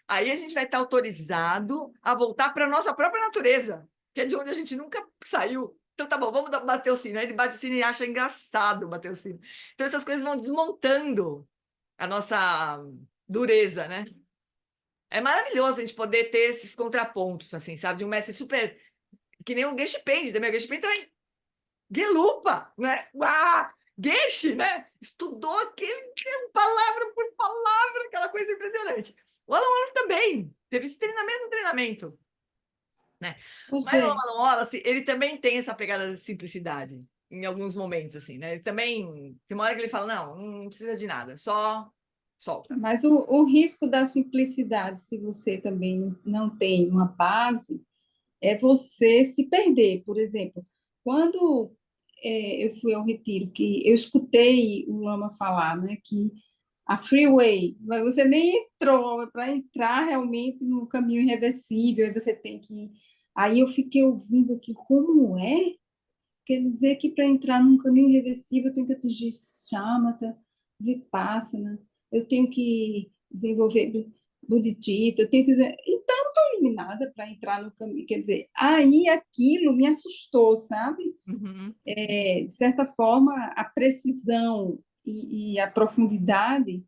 aí a gente vai estar autorizado a voltar para a nossa própria natureza, que é de onde a gente nunca saiu. Então tá bom, vamos bater o sino. Aí ele bate o sino e acha engraçado bater o sino. Então essas coisas vão desmontando a nossa dureza, né? É maravilhoso a gente poder ter esses contrapontos, assim, sabe? De um mestre super. Que nem o Geshe Page, também. O Geshe Page também. Gelupa, né? Geshe, né? Estudou aquele palavra por palavra, aquela coisa impressionante. O Alan Wallace também. Teve esse treinamento, né? Mas o Hoje, Alan Wallace, ele também tem essa pegada de simplicidade em alguns momentos, assim, né? Ele também. Tem uma hora que ele fala: não precisa de nada, só solta. mas o risco da simplicidade, se você também não tem uma base, é você se perder. Por exemplo, quando eu fui ao retiro, que eu escutei o Lama falar, né, que a freeway, você nem entrou, para entrar realmente no caminho irreversível, aí você tem que. Aí eu fiquei ouvindo aqui, como é? Quer dizer que para entrar num caminho irreversível eu tenho que atingir shamatha, vipassana, eu tenho que desenvolver bodhicitta, eu tenho que... Então, eu estou iluminada para entrar no caminho. Quer dizer, aí aquilo me assustou, sabe? Uhum, De certa forma, a precisão e a profundidade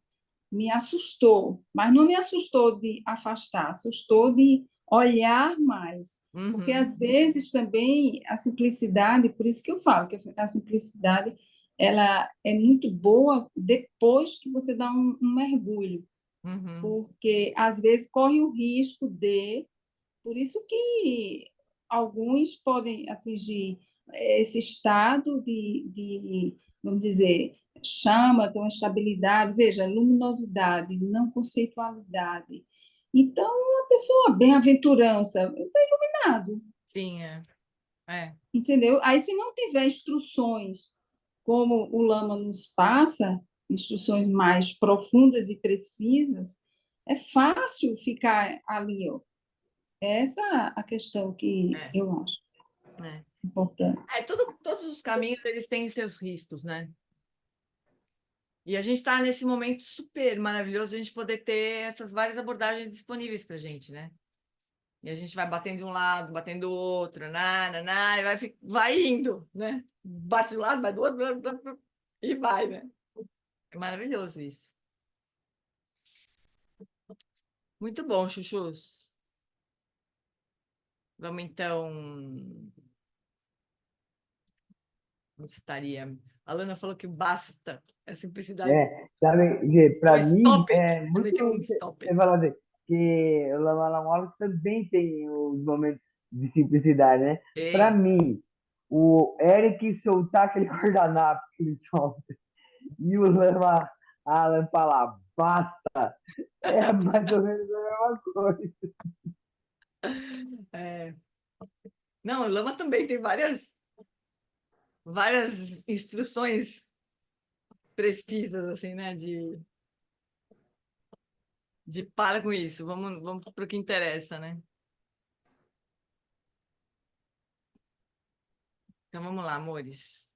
me assustou, mas não me assustou de afastar, assustou de olhar mais, porque uhum, às vezes também a simplicidade, por isso que eu falo que a simplicidade ela é muito boa depois que você dá um mergulho, uhum. porque às vezes corre o risco de Por isso que alguns podem atingir esse estado vamos dizer, chama, tem uma estabilidade, veja, luminosidade, não conceitualidade. Então, uma pessoa bem-aventurança, está iluminado, Sim, é. entendeu? Aí, se não tiver instruções, como o Lama nos passa, instruções mais profundas e precisas, é fácil ficar ali, ó. Essa é a questão que É, eu acho é. importante. Todos os caminhos eles têm seus riscos, né? E a gente está nesse momento super maravilhoso de a gente poder ter essas várias abordagens disponíveis para a gente, né? E a gente vai batendo de um lado, batendo do outro, e vai indo, né? Bate de um lado, vai do outro, e vai, né? É maravilhoso isso. Muito bom, chuchus. Vamos então. Onde estaria? A Lana falou que basta a simplicidade. Sabe, Gê, O para mim stop it. é Também muito tem um stop você it. falar assim, que o Lama Wallace também tem os momentos de simplicidade, né? Para Tem. mim, o Eric soltar aquele guardanapo que ele solta e o Lama Alan falar basta, é mais ou menos a mesma coisa. É. Não, o Lama também tem várias instruções precisas, assim, né? De para com isso, vamos para o que interessa, né? Então vamos lá, amores.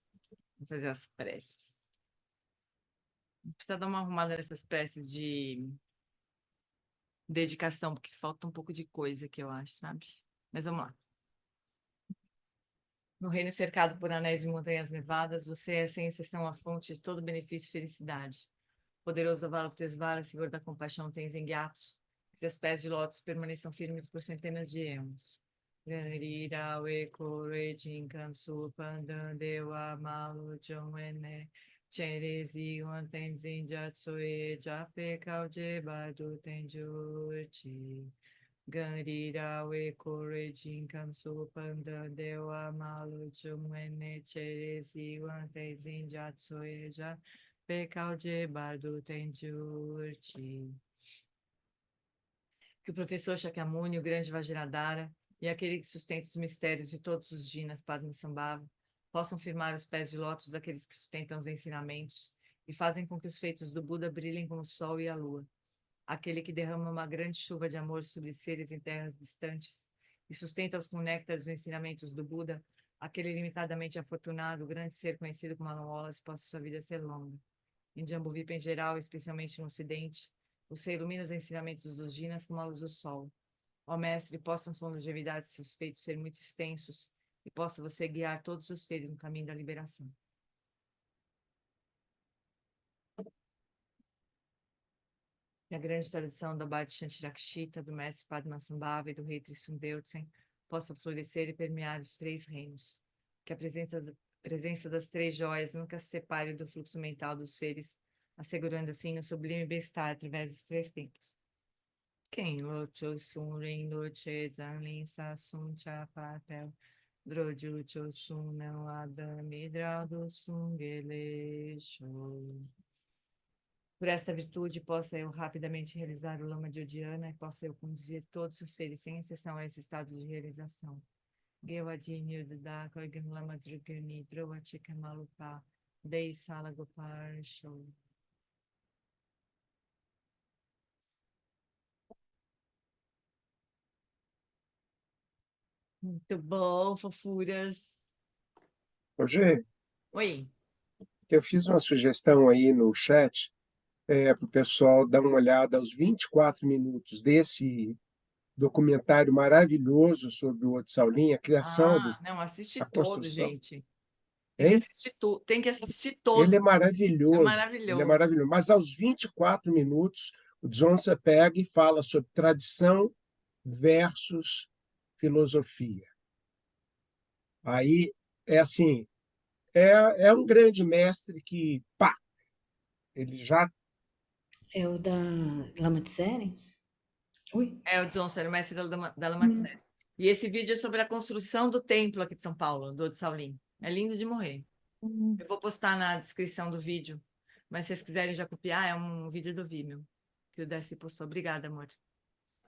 Vamos fazer as preces. Precisa dar uma arrumada nessas preces de dedicação, porque falta um pouco de coisa aqui, eu acho, sabe? Mas vamos lá. No reino cercado por anéis e montanhas nevadas, você é, sem exceção, a fonte de todo benefício e felicidade. Poderoso Avalokitesvara, Senhor da compaixão, Tenzin Gyatso, que seus pés de lótus permaneçam firmes por centenas de anos. Ganirira weko rejin kansu pandan dewa malu jongwene cherezi wan tenzin jatso e jape kauje badu tenjurchi. Ganirira weko rejin kansu pandan dewa malu jongwene cherezi wan tenzin jatso e jape Pecaude bardo tenjurti. Que o professor Shakyamuni, o grande Vajradhara, e aquele que sustenta os mistérios de todos os Jinas Padmasambhava, possam firmar os pés de lótus daqueles que sustentam os ensinamentos e fazem com que os feitos do Buda brilhem como o sol e a lua. Aquele que derrama uma grande chuva de amor sobre seres em terras distantes e sustenta-os com o néctar dos ensinamentos do Buda, aquele limitadamente afortunado, o grande ser conhecido como Alan Wallace, possa sua vida ser longa. Em Jambuvipa em geral, especialmente no Ocidente, você ilumina os ensinamentos dos Jinas como a luz do sol. Ó Mestre, possam sua longevidade e seus feitos ser muito extensos e possa você guiar todos os seres no caminho da liberação. Que a grande tradição da Bhakti Shantirakshita, do Mestre Padmasambhava e do Rei Trisundeusen possa florescer e permear os três reinos. Que a presença das três joias nunca se separe do fluxo mental dos seres, assegurando assim o sublime bem-estar através dos três tempos. Quem locho sun rin loche zanlin sa sun cha papel droju cho sun não adame drado sun gele show. Por essa virtude, possa eu rapidamente realizar o Lama de Odiana e possa eu conduzir todos os seres, sem exceção, a esse estado de realização. Gewadi da Koigan Lama Drugani, Droachika Malupa, Dei Sala Gopar Show. Muito bom, fofuras. Roger, Oi. eu fiz uma sugestão aí no chat para o pessoal dar uma olhada aos 24 minutos desse documentário maravilhoso sobre o Otto Saulim, a criação, Não, assiste a todo, construção. gente. Hein? Tem que assistir Ele todo. é É maravilhoso, ele é maravilhoso. maravilhoso. Mas aos 24 minutos, o Dzongtse pega e fala sobre tradição versus filosofia. Aí é assim, é um grande mestre que, pá, ele já É o da Lama Tseren? Ui, É o Johnson, o mestre da Lamatzera. E esse vídeo é sobre a construção do templo aqui de São Paulo, do Shaolin. É lindo de morrer. Eu vou postar na descrição do vídeo, mas se vocês quiserem já copiar, é um vídeo do Vimeo que o Darcy postou. Obrigada, amor.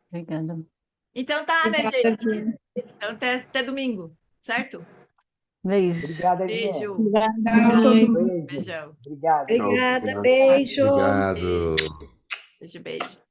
Obrigada. Então tá, né, Obrigada, gente? Gina. Então até domingo, certo? Beijo. Obrigado, Edinha. Beijo. Tchau, todo mundo. Beijo. Beijão. Obrigado. Tchau, obrigada, obrigado. beijo. Obrigado. Beijo, beijo.